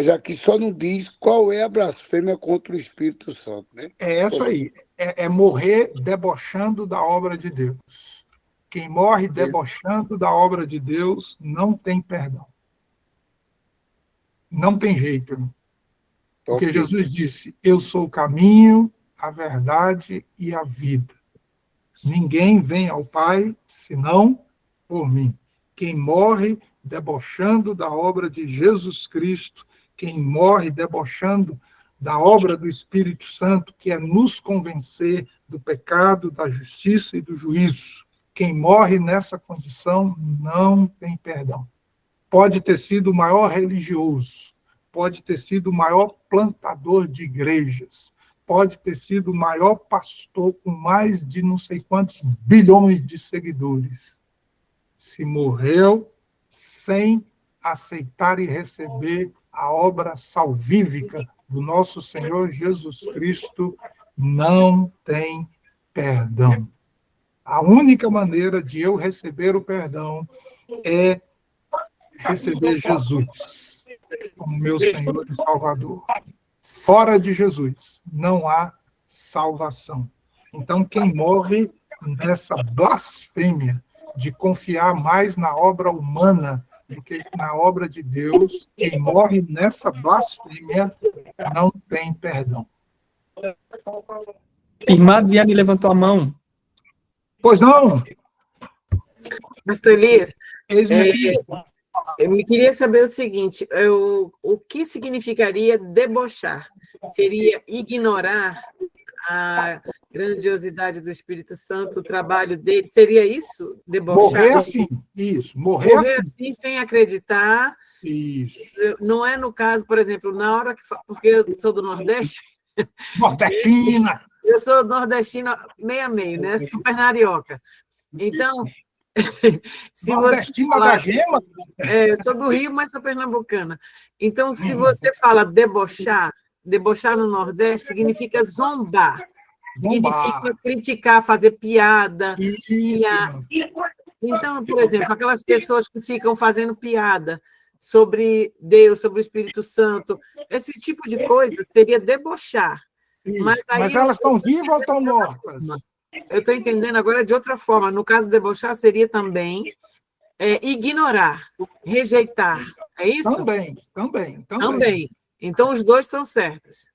Já que só não diz qual é a blasfêmia contra o Espírito Santo, né? É essa aí. É morrer debochando da obra de Deus. Quem morre debochando da obra de Deus não tem perdão. Não tem jeito, irmão. Porque Jesus disse, eu sou o caminho, a verdade e a vida. Ninguém vem ao Pai senão por mim. Quem morre debochando da obra de Jesus Cristo, quem morre debochando da obra do Espírito Santo, que é nos convencer do pecado, da justiça e do juízo. Quem morre nessa condição não tem perdão. Pode ter sido o maior religioso, pode ter sido o maior plantador de igrejas, pode ter sido o maior pastor com mais de não sei quantos bilhões de seguidores. Se morreu sem aceitar e receber a obra salvífica do nosso Senhor Jesus Cristo, não tem perdão. A única maneira de eu receber o perdão é receber Jesus como meu Senhor e Salvador. Fora de Jesus não há salvação. Então, quem morre nessa blasfêmia de confiar mais na obra humana do que na obra de Deus, quem morre nessa blasfêmia não tem perdão. Irmã Adriane levantou a mão. Pois não? Pastor Elias, Eis-me aqui. eu me queria saber o seguinte, o que significaria debochar? Seria ignorar a grandiosidade do Espírito Santo, o trabalho dele? Seria isso? Debochar? Morrer assim, isso. Morrer Morrer assim. assim, sem acreditar. Isso. Não é no caso, por exemplo, na hora que... Porque eu sou do Nordeste. Nordestina. Eu sou nordestina meio a meio, né? Super narioca. Então, se Nordestina você falar, da gema. eu sou do Rio, mas sou pernambucana. Então, se você fala debochar no Nordeste significa zombar. Significa criticar, fazer piada. Então, por exemplo, aquelas pessoas que ficam fazendo piada sobre Deus, sobre o Espírito Santo, esse tipo de coisa seria debochar. Mas elas estão vivas ou estão mortas? Eu estou entendendo agora de outra forma. No caso, debochar seria também ignorar, rejeitar. É isso? Também. Então, os dois estão certos.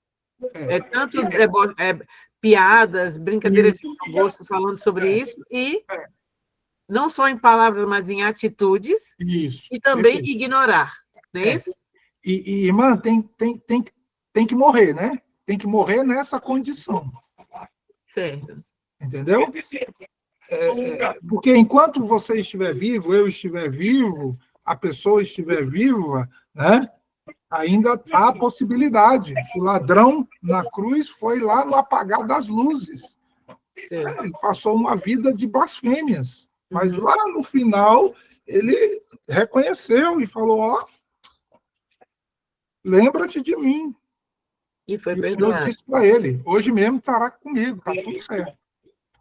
Tanto piadas, brincadeiras de bom gosto falando sobre isso, e não só em palavras, mas em atitudes, e também ignorar. Não é isso? E, irmã, tem que morrer, né? Tem que morrer nessa condição. Certo. Entendeu? Porque enquanto você estiver vivo, eu estiver vivo, a pessoa estiver viva, né? Ainda há a possibilidade. O ladrão na cruz foi lá no apagar das luzes. Ele passou uma vida de blasfêmias. Mas lá no final, ele reconheceu e falou, ó, lembra-te de mim. E foi E o Senhor perdoado. disse para ele, hoje mesmo estará comigo, está tudo certo.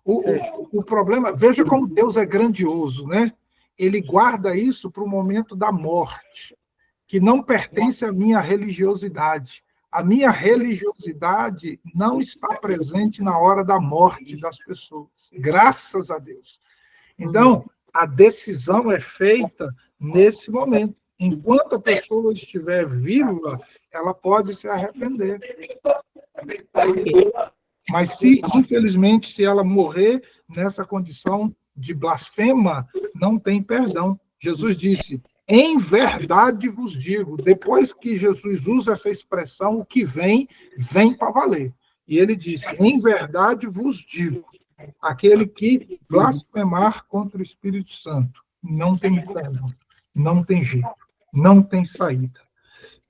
O problema, veja como Deus é grandioso, né? Ele guarda isso para o momento da morte, que não pertence à minha religiosidade. A minha religiosidade não está presente na hora da morte das pessoas, graças a Deus. Então, a decisão é feita nesse momento. Enquanto a pessoa estiver viva, ela pode se arrepender. Mas, infelizmente, se ela morrer nessa condição de blasfema, não tem perdão. Jesus disse, em verdade vos digo, depois que Jesus usa essa expressão, o que vem para valer. E ele disse, em verdade vos digo, aquele que blasfemar contra o Espírito Santo, não tem perdão, não tem jeito, não tem saída.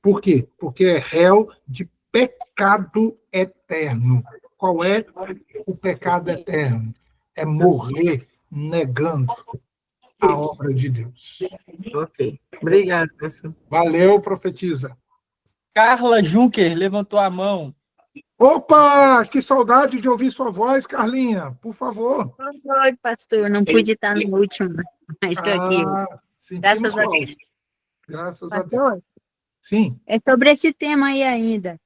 Por quê? Porque é réu de pecado eterno. Qual é o pecado eterno? É morrer negando a obra de Deus. Ok. Obrigada, professor. Valeu, profetisa. Carla Juncker levantou a mão. Opa, que saudade de ouvir sua voz, Carlinha. Por favor. Oi, pastor. Não pude estar no último, mas estou aqui. Graças a Deus. Graças a Deus. Pastor, sim. É sobre esse tema aí ainda.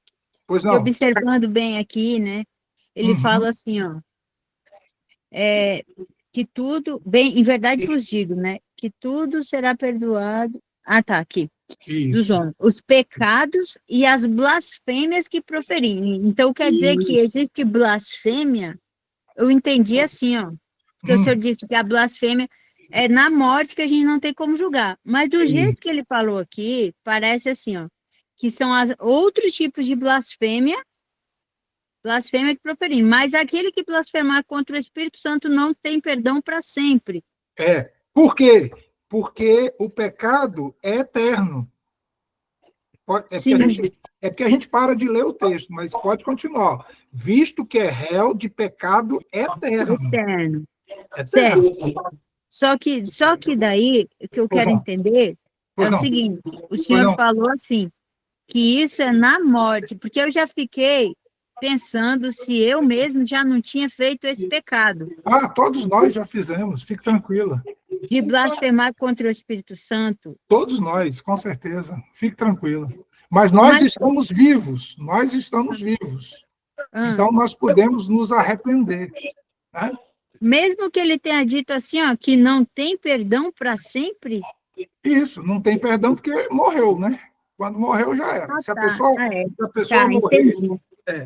Pois não. E observando bem aqui, né? Ele fala assim, ó. Que tudo, bem, em verdade vos digo, né? Que tudo será perdoado. Ah, tá, aqui. Isso. Dos homens. Os pecados e as blasfêmias que proferirem. Então, quer dizer que existe blasfêmia? Eu entendi assim, ó. Porque o senhor disse que a blasfêmia é na morte que a gente não tem como julgar. Mas do jeito que ele falou aqui, parece assim, ó. Que são outros tipos de blasfêmia que proferirem. Mas aquele que blasfemar contra o Espírito Santo não tem perdão para sempre. Por quê? Porque o pecado é eterno. É porque a gente para de ler o texto, mas pode continuar. Visto que é réu de pecado eterno. Eterno. Certo. Só que daí, o que eu Pois quero não, entender é pois o não, seguinte, o pois senhor não. falou assim, que isso é na morte, porque eu já fiquei pensando se eu mesmo já não tinha feito esse pecado, Ah, todos nós já fizemos, fique tranquila. de blasfemar contra o Espírito Santo. Todos nós, com certeza, fique tranquila. Mas nós Mas, estamos vivos, nós estamos vivos. ah, Então, nós podemos nos arrepender, né? mesmo que ele tenha dito assim, ó, que não tem perdão para sempre, Isso, não tem perdão porque morreu, né? Quando morreu, já era. ah, tá, Se a pessoa tá, morrer, entendi.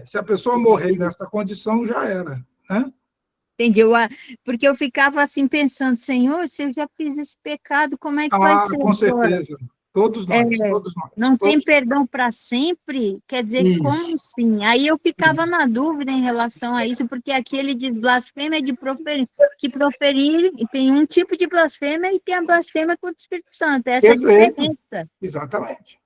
se a pessoa morrer nessa condição, já era, né? Entendi, porque eu ficava assim pensando, Senhor, se eu já fiz esse pecado, como é que vai Ah, ser com agora? certeza. Todos É, nós, todos nós, não tem todos nós. perdão para sempre? Quer dizer, como Isso. assim? Aí eu ficava na dúvida em relação a isso, porque aqui ele diz blasfêmia de proferir, que proferir, e tem um tipo de blasfêmia e tem a blasfêmia contra o Espírito Santo, essa é a Perfeito, diferença. exatamente.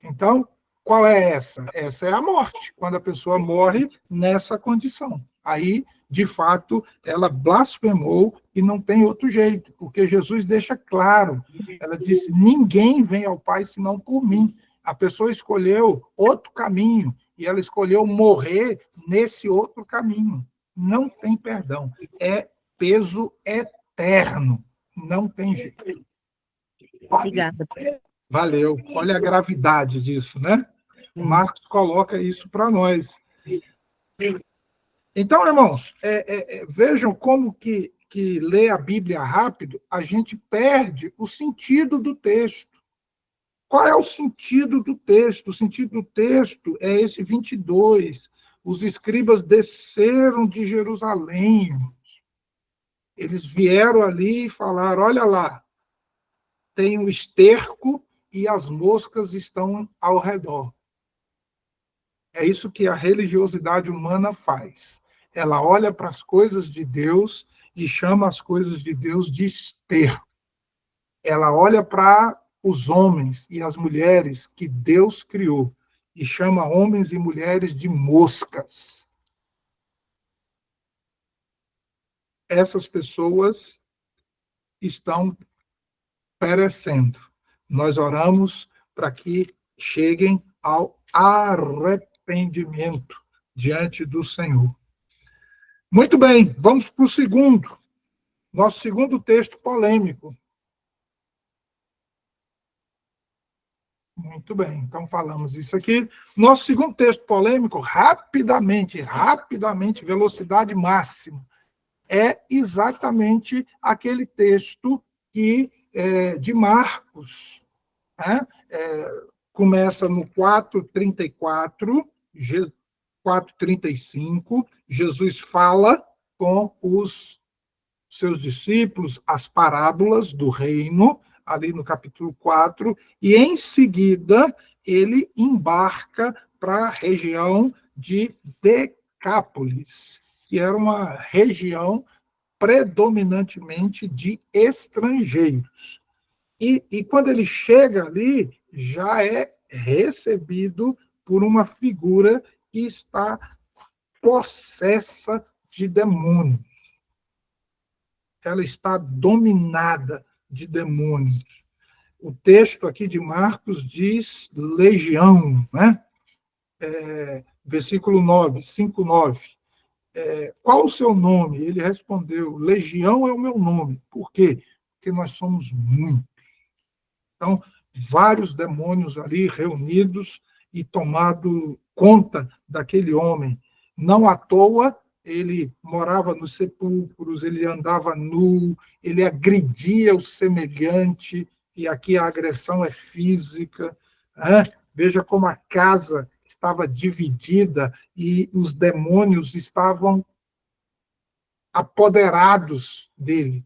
Então, qual é essa? Essa é a morte, quando a pessoa morre nessa condição. Aí, de fato, ela blasfemou e não tem outro jeito, porque Jesus deixa claro. Ela disse: ninguém vem ao Pai senão por mim. A pessoa escolheu outro caminho e ela escolheu morrer nesse outro caminho. Não tem perdão. É peso eterno. Não tem jeito. Obrigada. Valeu. Olha a gravidade disso, né? O Marcos coloca isso para nós. Então, irmãos, vejam como que ler a Bíblia rápido, a gente perde o sentido do texto. Qual é o sentido do texto? O sentido do texto é esse 22. Os escribas desceram de Jerusalém. Eles vieram ali e falaram: olha lá, tem o esterco e as moscas estão ao redor. É isso que a religiosidade humana faz. Ela olha para as coisas de Deus e chama as coisas de Deus de esterco. Ela olha para os homens e as mulheres que Deus criou e chama homens e mulheres de moscas. Essas pessoas estão perecendo. Nós oramos para que cheguem ao arrependimento diante do Senhor. Muito bem, vamos para o segundo. Nosso segundo texto polêmico. Muito bem, então falamos isso aqui. Nosso segundo texto polêmico, rapidamente, velocidade máxima, é exatamente aquele texto de Marcos, né? Começa no 4:34, 4:35, Jesus fala com os seus discípulos as parábolas do reino, ali no capítulo 4, e em seguida ele embarca para a região de Decápolis, que era uma região predominantemente de estrangeiros. E quando ele chega ali, já é recebido por uma figura que está possessa de demônios. Ela está dominada de demônios. O texto aqui de Marcos diz legião, né? Versículo 9, 5:9. Qual o seu nome? Ele respondeu: Legião é o meu nome. Por quê? Porque nós somos muitos. Então, vários demônios ali reunidos e tomado conta daquele homem. Não à toa, ele morava nos sepulcros, ele andava nu, ele agredia o semelhante, e aqui a agressão é física. Né? Veja como a casa estava dividida e os demônios estavam apoderados dele.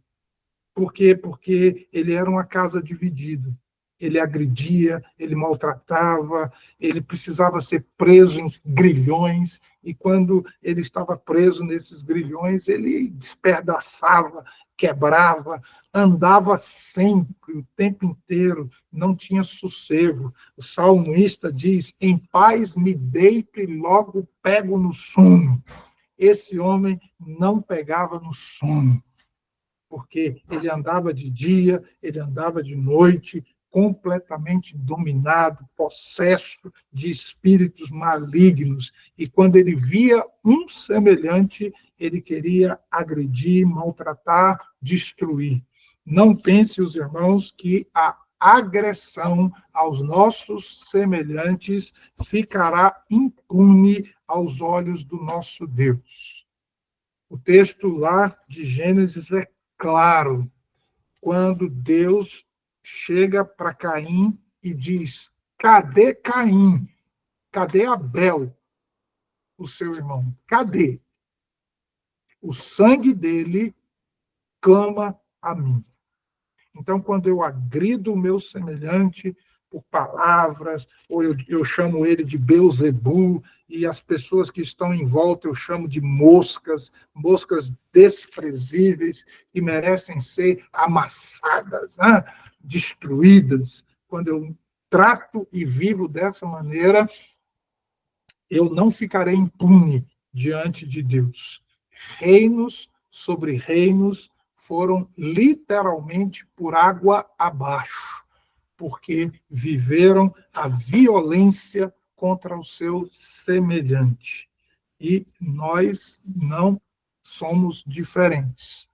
Por quê? Porque ele era uma casa dividida. Ele agredia, ele maltratava, ele precisava ser preso em grilhões, e quando ele estava preso nesses grilhões, ele despedaçava, quebrava, andava sempre, o tempo inteiro, não tinha sossego. O salmista diz: em paz me deito e logo pego no sono. Esse homem não pegava no sono. porque ele andava de dia, ele andava de noite, completamente dominado, possesso de espíritos malignos. E quando ele via um semelhante, ele queria agredir, maltratar, destruir. Não pense, os irmãos, que a agressão aos nossos semelhantes ficará impune aos olhos do nosso Deus. O texto lá de Gênesis é claro, quando Deus chega para Caim e diz: cadê Caim? Cadê Abel, o seu irmão? Cadê? O sangue dele clama a mim. Então, quando eu agrido o meu semelhante por palavras, ou eu chamo ele de Beelzebu, e as pessoas que estão em volta eu chamo de moscas, moscas desprezíveis, que merecem ser amassadas, né? Destruídas. Quando eu trato e vivo dessa maneira, eu não ficarei impune diante de Deus. Reinos sobre reinos foram literalmente por água abaixo, porque viveram a violência contra o seu semelhante. E nós não somos diferentes.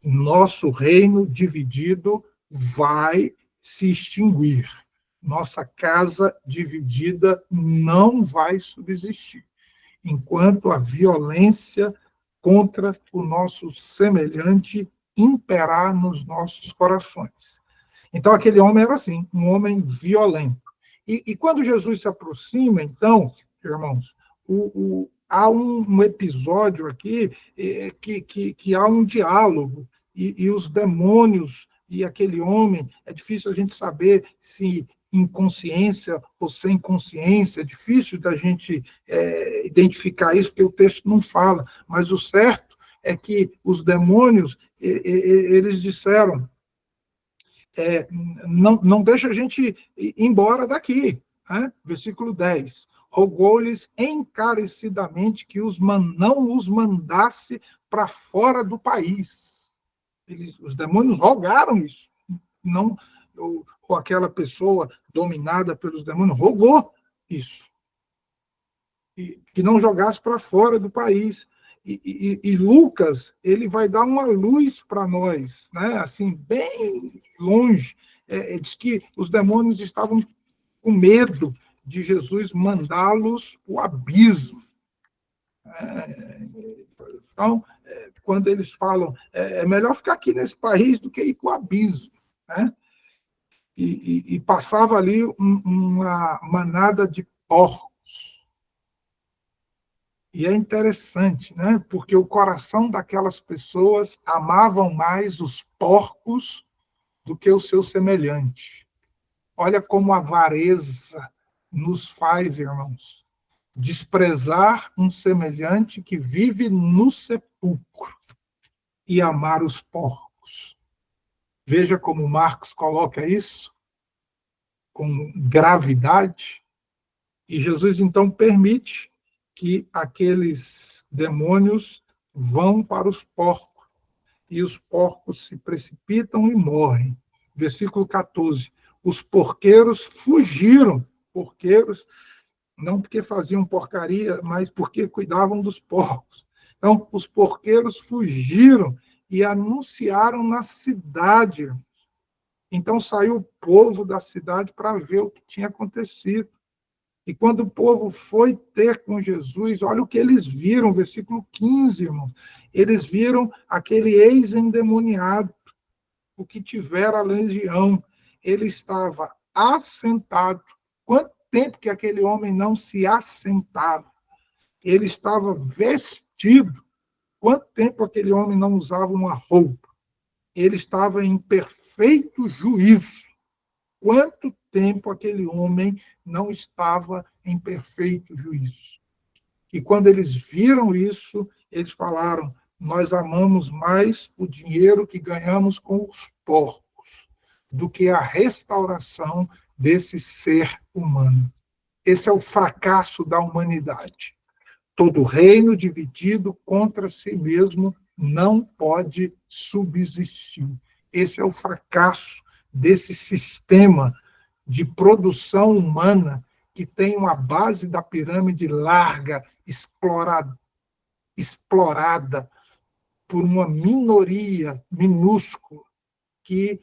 Nosso reino dividido vai se extinguir. Nossa casa dividida não vai subsistir, enquanto a violência contra o nosso semelhante imperar nos nossos corações. Então, aquele homem era assim, um homem violento. E quando Jesus se aproxima, então, irmãos, há um episódio aqui que há um diálogo, e os demônios e aquele homem, é difícil a gente saber se em consciência ou sem consciência, é difícil da gente identificar isso, porque o texto não fala, mas o certo é que os demônios, eles disseram, não deixa a gente ir embora daqui, né? Versículo 10, rogou-lhes encarecidamente que não os mandasse para fora do país. Os demônios rogaram isso, não... ou aquela pessoa dominada pelos demônios rogou isso, e que não jogasse para fora do país. E Lucas, ele vai dar uma luz para nós, né? Assim, bem longe. Diz que os demônios estavam com medo de Jesus mandá-los para o abismo. Então, quando eles falam, é melhor ficar aqui nesse país do que ir para o abismo, né? E passava ali uma manada de porcos. E é interessante, né? Porque o coração daquelas pessoas amavam mais os porcos do que o seu semelhante. Olha como a avareza nos faz, irmãos, desprezar um semelhante que vive no sepulcro e amar os porcos. Veja como Marcos coloca isso, com gravidade. E Jesus, então, permite que aqueles demônios vão para os porcos, e os porcos se precipitam e morrem. Versículo 14. Os porqueiros fugiram. Porqueiros, não porque faziam porcaria, mas porque cuidavam dos porcos. Então, os porqueiros fugiram e anunciaram na cidade. Então, saiu o povo da cidade para ver o que tinha acontecido. E quando o povo foi ter com Jesus, olha o que eles viram, versículo 15, irmãos. Eles viram aquele ex-endemoniado, o que tivera a legião. Ele estava assentado. Quanto tempo que aquele homem não se assentava? Ele estava vestido. Quanto tempo aquele homem não usava uma roupa? Ele estava em perfeito juízo. Quanto tempo aquele homem não estava em perfeito juízo? E quando eles viram isso, eles falaram: nós amamos mais o dinheiro que ganhamos com os porcos do que a restauração desse ser humano. Esse é o fracasso da humanidade. Todo reino dividido contra si mesmo não pode subsistir. Esse é o fracasso desse sistema de produção humana que tem uma base da pirâmide larga, explorada por uma minoria minúscula que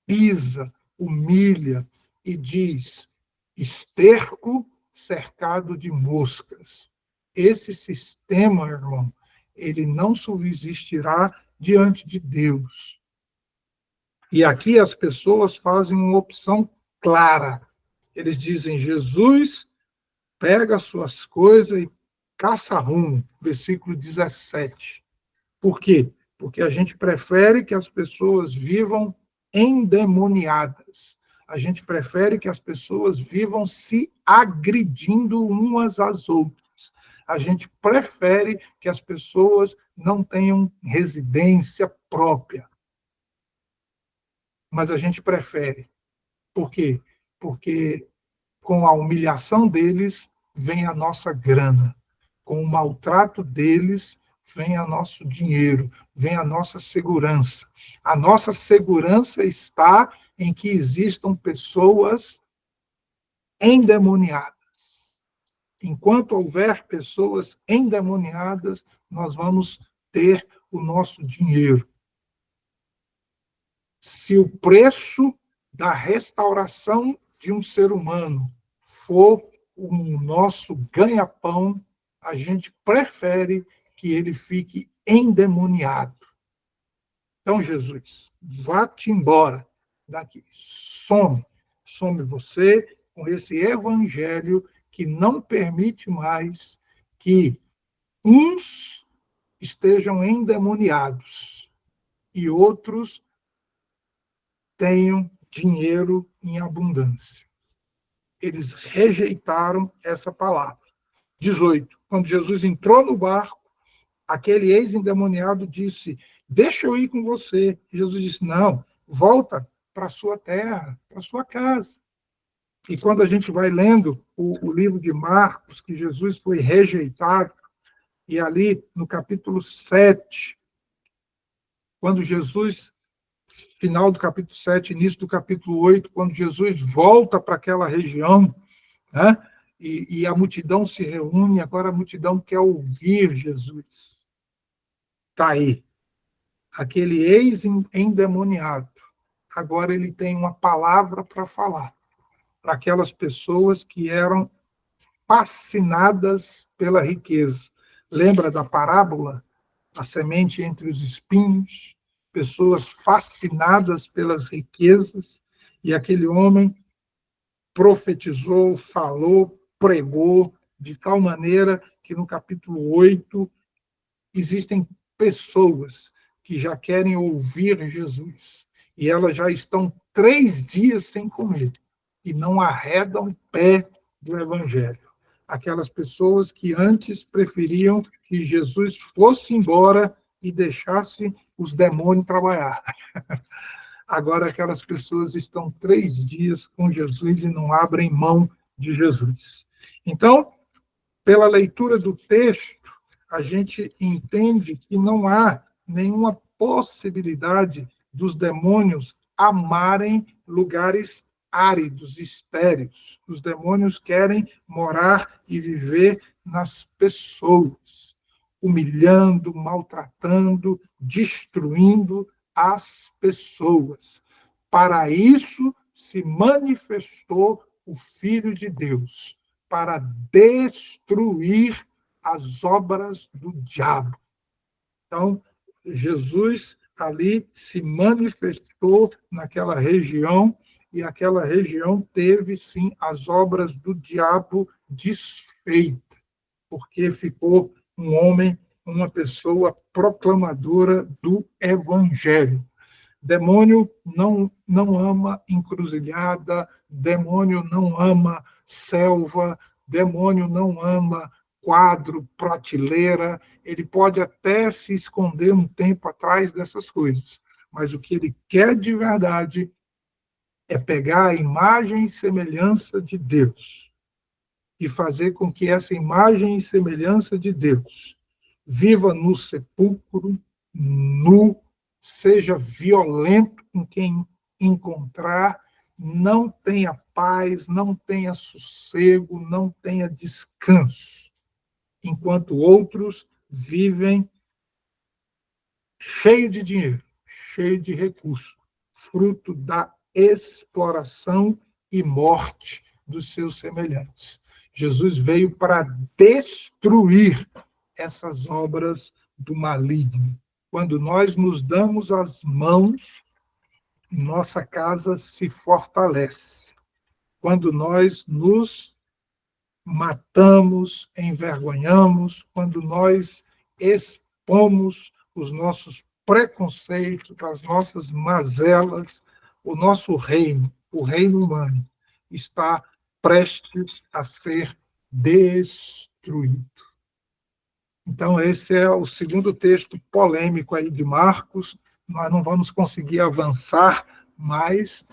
pisa, humilha e diz: esterco cercado de moscas. Esse sistema, irmão, ele não subsistirá diante de Deus. E aqui as pessoas fazem uma opção clara. Eles dizem: Jesus pega as suas coisas e caça rumo. Versículo 17. Por quê? Porque a gente prefere que as pessoas vivam endemoniadas. A gente prefere que as pessoas vivam se agredindo umas às outras. A gente prefere que as pessoas não tenham residência própria. Mas a gente prefere. Por quê? Porque com a humilhação deles vem a nossa grana. Com o maltrato deles vem o nosso dinheiro, vem a nossa segurança. A nossa segurança está em que existam pessoas endemoniadas. Enquanto houver pessoas endemoniadas, nós vamos ter o nosso dinheiro. Se o preço da restauração de um ser humano for o nosso ganha-pão, a gente prefere que ele fique endemoniado. Então, Jesus, vá-te embora daqui. Some você com esse evangelho que não permite mais que uns estejam endemoniados e outros tenham dinheiro em abundância. Eles rejeitaram essa palavra. 18. Quando Jesus entrou no barco, aquele ex-endemoniado disse: deixa eu ir com você. E Jesus disse: não, volta para a sua terra, para a sua casa. E quando a gente vai lendo o livro de Marcos, que Jesus foi rejeitado, e ali no capítulo 7, quando Jesus, final do capítulo 7, início do capítulo 8, quando Jesus volta para aquela região, né, e a multidão se reúne, agora a multidão quer ouvir Jesus. Está aí. Aquele ex-endemoniado, agora ele tem uma palavra para falar para aquelas pessoas que eram fascinadas pela riqueza. Lembra da parábola? A semente entre os espinhos, pessoas fascinadas pelas riquezas, e aquele homem profetizou, falou, pregou, de tal maneira que no capítulo 8 existem pessoas que já querem ouvir Jesus, e elas já estão 3 dias sem comer, e não arredam pé do Evangelho. Aquelas pessoas que antes preferiam que Jesus fosse embora e deixasse os demônios trabalhar. Agora aquelas pessoas estão 3 dias com Jesus e não abrem mão de Jesus. Então, pela leitura do texto, a gente entende que não há nenhuma possibilidade dos demônios amarem lugares áridos, estéreis. Os demônios querem morar e viver nas pessoas, humilhando, maltratando, destruindo as pessoas. Para isso se manifestou o Filho de Deus, para destruir as obras do diabo. Então, Jesus ali se manifestou naquela região, e aquela região teve, sim, as obras do diabo desfeitas, porque ficou um homem, uma pessoa proclamadora do Evangelho. Demônio não ama encruzilhada, demônio não ama selva, demônio não ama quadro, prateleira. Ele pode até se esconder um tempo atrás dessas coisas, mas o que ele quer de verdade é pegar a imagem e semelhança de Deus e fazer com que essa imagem e semelhança de Deus viva no sepulcro, nu, seja violento com quem encontrar, não tenha paz, não tenha sossego, não tenha descanso, enquanto outros vivem cheio de dinheiro, cheio de recursos, fruto da exploração e morte dos seus semelhantes. Jesus veio para destruir essas obras do maligno. Quando nós nos damos as mãos, nossa casa se fortalece. Quando nós nos matamos, envergonhamos, quando nós expomos os nossos preconceitos, as nossas mazelas, o nosso reino, o reino humano, está prestes a ser destruído. Então, esse é o segundo texto polêmico aí de Marcos. Nós não vamos conseguir avançar mais,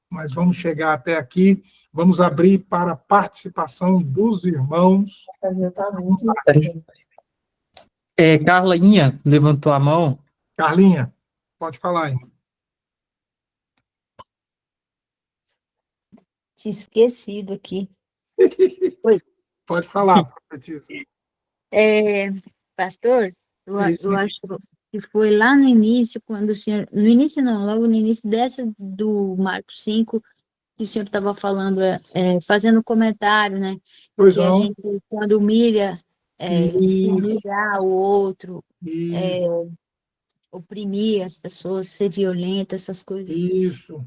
mas vamos chegar até aqui. Vamos abrir para a participação dos irmãos. Carlinha levantou a mão. Carlinha, pode falar aí. Tinha esquecido aqui. Pode falar, profetisa. Pastor, Isso. eu acho que foi lá no início, quando o senhor... No início não, logo no início dessa do Marcos 5, que o senhor estava falando, fazendo comentário, né? Pois Que a não. gente, quando humilha, se Isso. humilhar o outro, Isso. oprimir as pessoas, ser violenta, essas coisas. Isso.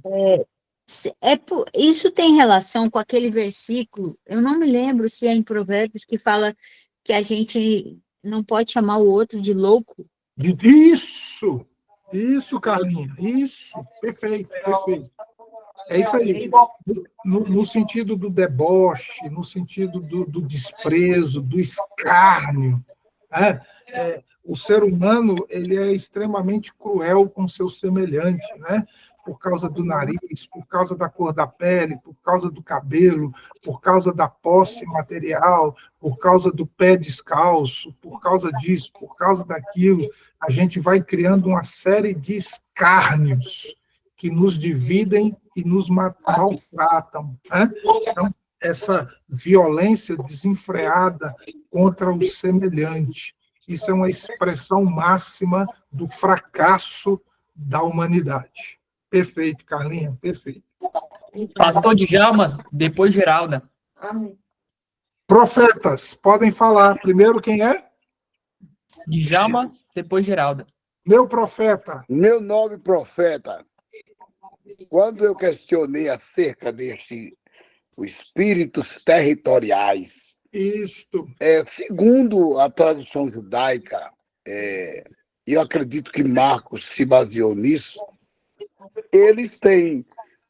Isso tem relação com aquele versículo, eu não me lembro se é em Provérbios, que fala que a gente não pode chamar o outro de louco. Isso, Carlinha, isso, perfeito, perfeito. É isso aí, no sentido do deboche, no sentido do desprezo, do escárnio. O ser humano ele é extremamente cruel com seu semelhante, né? Por causa do nariz, por causa da cor da pele, por causa do cabelo, por causa da posse material, por causa do pé descalço, por causa disso, por causa daquilo. A gente vai criando uma série de escárnios que nos dividem e nos maltratam, né? Então, essa violência desenfreada contra o semelhante, isso é uma expressão máxima do fracasso da humanidade. Perfeito, Carlinha, perfeito. Pastor Djalma, depois Geralda. Amém. Profetas, podem falar. Primeiro, quem é? Djalma, depois Geralda. Meu profeta. Meu nome, profeta. Quando eu questionei acerca os espíritos territoriais, Isto. segundo a tradição judaica, eu acredito que Marcos se baseou nisso, eles têm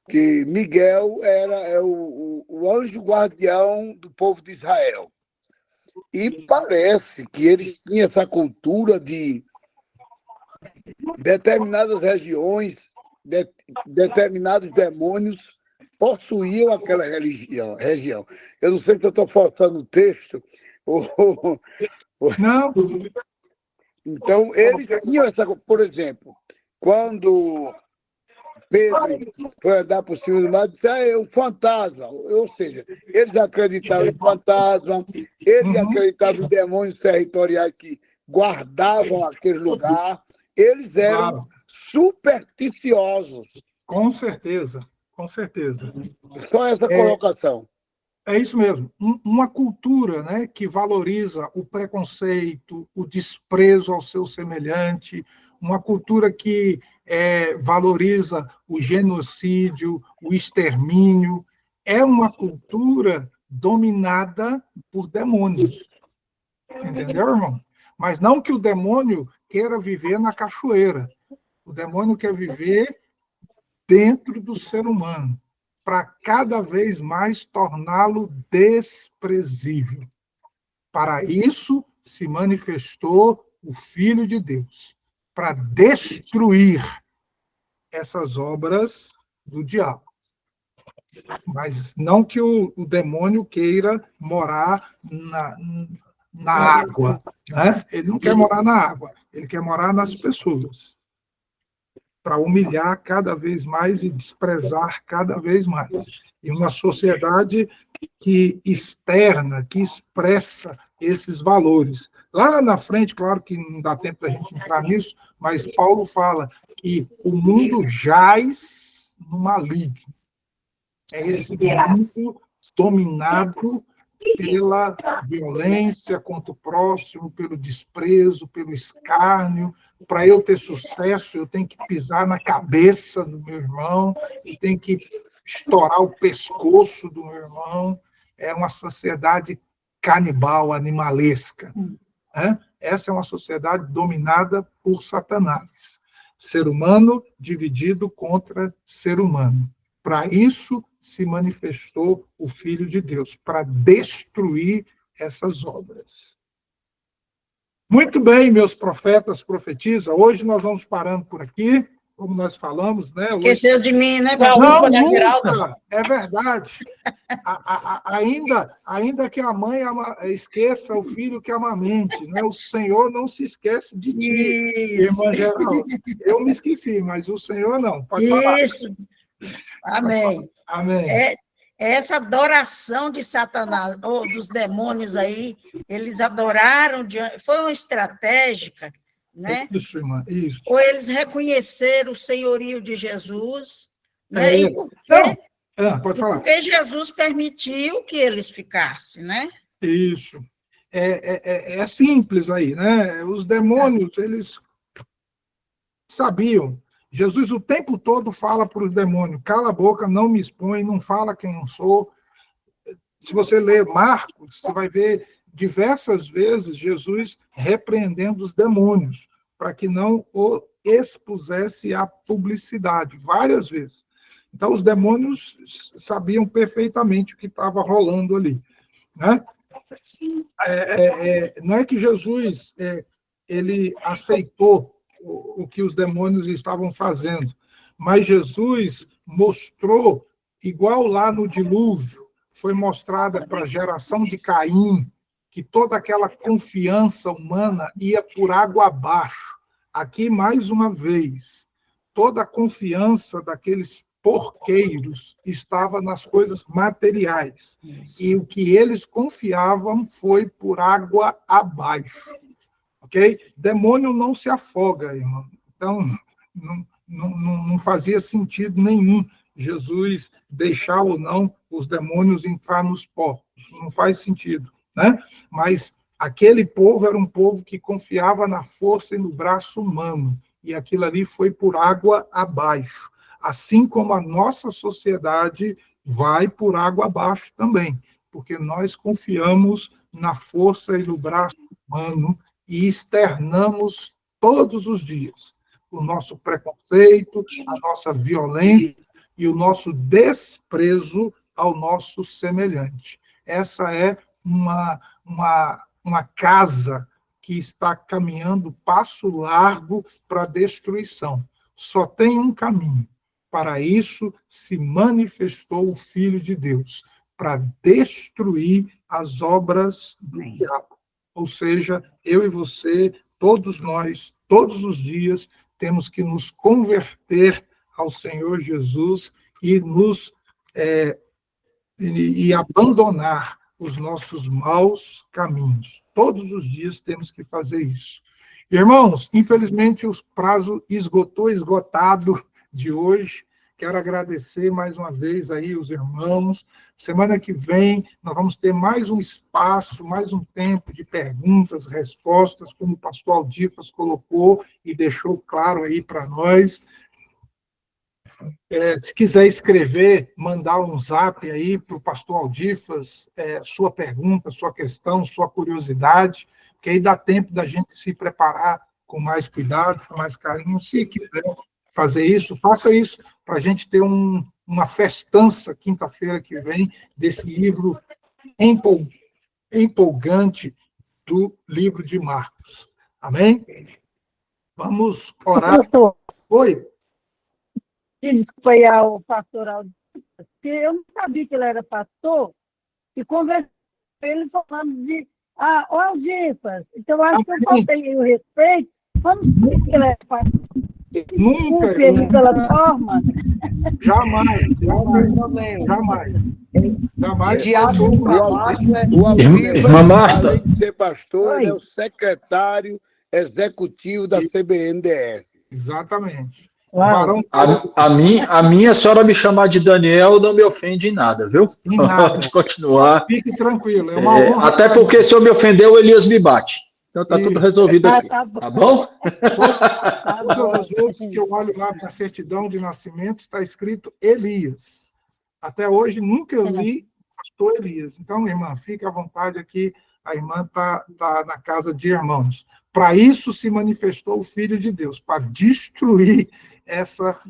que Miguel era o anjo guardião do povo de Israel. E parece que eles tinham essa cultura de determinadas regiões, determinados demônios possuíam aquela região. Eu não sei se eu estou faltando o texto. Não. Então, eles tinham essa... Por exemplo, quando Pedro foi andar por cima do mar, disse, é um fantasma. Ou seja, eles acreditavam em fantasma, eles acreditavam em demônios territoriais que guardavam aquele lugar. Eles eram supersticiosos. Com certeza, com certeza. Só essa colocação. É isso mesmo. Uma cultura, né, que valoriza o preconceito, o desprezo ao seu semelhante, uma cultura que valoriza o genocídio, o extermínio, é uma cultura dominada por demônios. Entendeu, irmão? Mas não que o demônio queira viver na cachoeira. O demônio quer viver dentro do ser humano, para cada vez mais torná-lo desprezível. Para isso se manifestou o Filho de Deus, para destruir essas obras do diabo. Mas não que o demônio queira morar na água, né? Ele não quer morar na água. Ele quer morar nas pessoas, para humilhar cada vez mais e desprezar cada vez mais. E uma sociedade que externa, que expressa esses valores. Lá na frente, claro que não dá tempo da gente entrar nisso, mas Paulo fala que o mundo jaz no maligno. É esse mundo dominado pela violência contra o próximo, pelo desprezo, pelo escárnio. Para eu ter sucesso, eu tenho que pisar na cabeça do meu irmão, eu tenho que estourar o pescoço do meu irmão. É uma sociedade canibal, animalesca. Né? Essa é uma sociedade dominada por Satanás. Ser humano dividido contra ser humano. Para isso se manifestou o Filho de Deus, para destruir essas obras. Muito bem, meus profetas, profetizam. Hoje nós vamos parando por aqui, como nós falamos, né? Esqueceu de mim, né, Não, pastor? Não, Geraldo. nunca. É verdade. Ainda que a mãe esqueça o filho que amamente, né? O Senhor não se esquece de ti, Isso, irmã Geraldo. Eu me esqueci, mas o Senhor não. Pode falar. isso. Amém. Amém. É essa adoração de Satanás, ou dos demônios aí, eles adoraram, foi uma estratégica, né? Isso, irmã, isso. Ou eles reconheceram o senhorio de Jesus, né? É, E por não, quê? pode falar. Porque Jesus permitiu que eles ficassem, né? Isso. É simples aí, né? Os demônios, eles sabiam. Jesus o tempo todo fala para os demônios, cala a boca, não me expõe, não fala quem eu sou. Se você ler Marcos, você vai ver diversas vezes Jesus repreendendo os demônios, para que não o expusesse à publicidade, várias vezes. Então, os demônios sabiam perfeitamente o que estava rolando ali. Né? Não é que Jesus ele aceitou o que os demônios estavam fazendo, mas Jesus mostrou, igual lá no dilúvio, foi mostrada para a geração de Caim, que toda aquela confiança humana ia por água abaixo. Aqui, mais uma vez, toda a confiança daqueles porqueiros estava nas coisas materiais. Isso. E o que eles confiavam foi por água abaixo. Ok? Demônio não se afoga, irmão. Então, não fazia sentido nenhum Jesus deixar ou não os demônios entrar nos porcos. Não faz sentido. Né? Mas aquele povo era um povo que confiava na força e no braço humano. E aquilo ali foi por água abaixo. Assim como a nossa sociedade vai por água abaixo também. Porque nós confiamos na força e no braço humano e externamos todos os dias o nosso preconceito, a nossa violência e o nosso desprezo ao nosso semelhante. Essa é uma casa que está caminhando passo largo para a destruição. Só tem um caminho. Para isso se manifestou o Filho de Deus, para destruir as obras do diabo. Ou seja, eu e você, todos nós, todos os dias, temos que nos converter ao Senhor Jesus e e abandonar os nossos maus caminhos. Todos os dias temos que fazer isso. Irmãos, infelizmente o prazo esgotado de hoje. Quero agradecer mais uma vez aí os irmãos. Semana que vem nós vamos ter mais um espaço, mais um tempo de perguntas, respostas, como o pastor Aldifas colocou e deixou claro aí para nós. Se quiser escrever, mandar um zap aí para o pastor Aldifas, sua pergunta, sua questão, sua curiosidade, que aí dá tempo da gente se preparar com mais cuidado, com mais carinho. Se quiser fazer isso, faça isso, para a gente ter uma festança quinta-feira que vem desse livro empolgante do livro de Marcos. Amém? Vamos orar. Pastor, Oi. desculpa aí ao pastor Aldo, porque eu não sabia que ele era pastor, e conversei com ele falando de Aldifas. Então, eu acho que eu faltei o respeito Vamos dizer que ela é pastor. Nunca, Desculpe ele pela forma. jamais, Diácono O Alcides, Irmã Marta. além de ser pastor, ele é Oi. o secretário executivo da CBNDS. Exatamente. Uau. Varão A minha senhora me chamar de Daniel não me ofende em nada, viu? em nada. Pode continuar. Fique tranquilo, é uma honra. Até porque se eu me ofender, o Elias me bate. Então tá tudo resolvido aqui. Tá bom. Tá bom? Tá bom. Todas as vezes que eu olho lá na certidão de nascimento, está escrito Elias. Até hoje, nunca eu li pastor Elias. Então, irmã, fique à vontade aqui. A irmã está na casa de irmãos. Para isso se manifestou o Filho de Deus, para destruir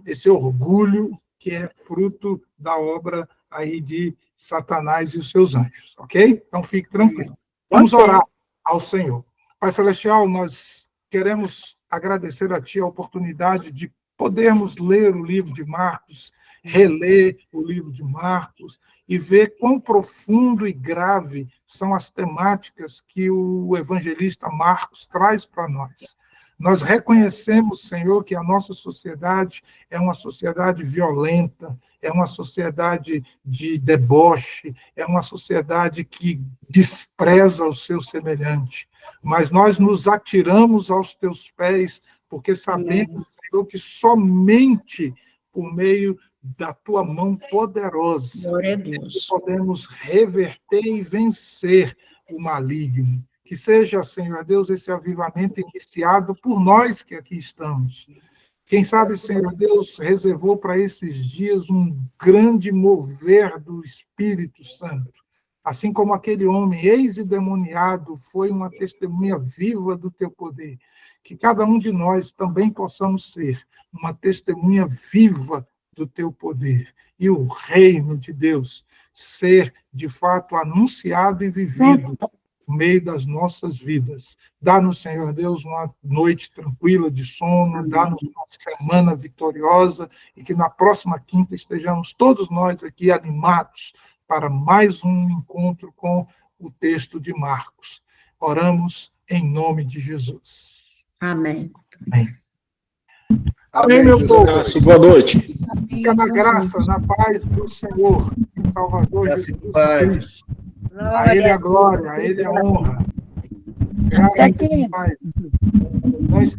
esse orgulho que é fruto da obra aí de Satanás e os seus anjos, ok? Então, fique tranquilo. Vamos orar ao Senhor. Pai Celestial, nós queremos agradecer a Ti a oportunidade de podermos ler o livro de Marcos, reler o livro de Marcos e ver quão profundo e grave são as temáticas que o evangelista Marcos traz para nós. Nós reconhecemos, Senhor, que a nossa sociedade é uma sociedade violenta, é uma sociedade de deboche, é uma sociedade que despreza o seu semelhante. Mas nós nos atiramos aos teus pés, porque sabemos, Senhor, que somente por meio da tua mão poderosa Glória a Deus. podemos reverter e vencer o maligno. Que seja, Senhor Deus, esse avivamento iniciado por nós que aqui estamos. Quem sabe, Senhor Deus, reservou para esses dias um grande mover do Espírito Santo. Assim como aquele homem ex-endemoniado foi uma testemunha viva do teu poder. Que cada um de nós também possamos ser uma testemunha viva do teu poder. E o reino de Deus ser, de fato, anunciado e vivido no meio das nossas vidas. Dá-nos, Senhor Deus, uma noite tranquila de sono, dá-nos uma semana vitoriosa e que na próxima quinta estejamos todos nós aqui animados para mais um encontro com o texto de Marcos. Oramos em nome de Jesus. Amém. Amém, meu povo. Boa noite. Fica na graça, na paz do Senhor, Salvador Jesus Cristo. A Ele a glória, a Ele a honra. Graças e paz. Não esqueça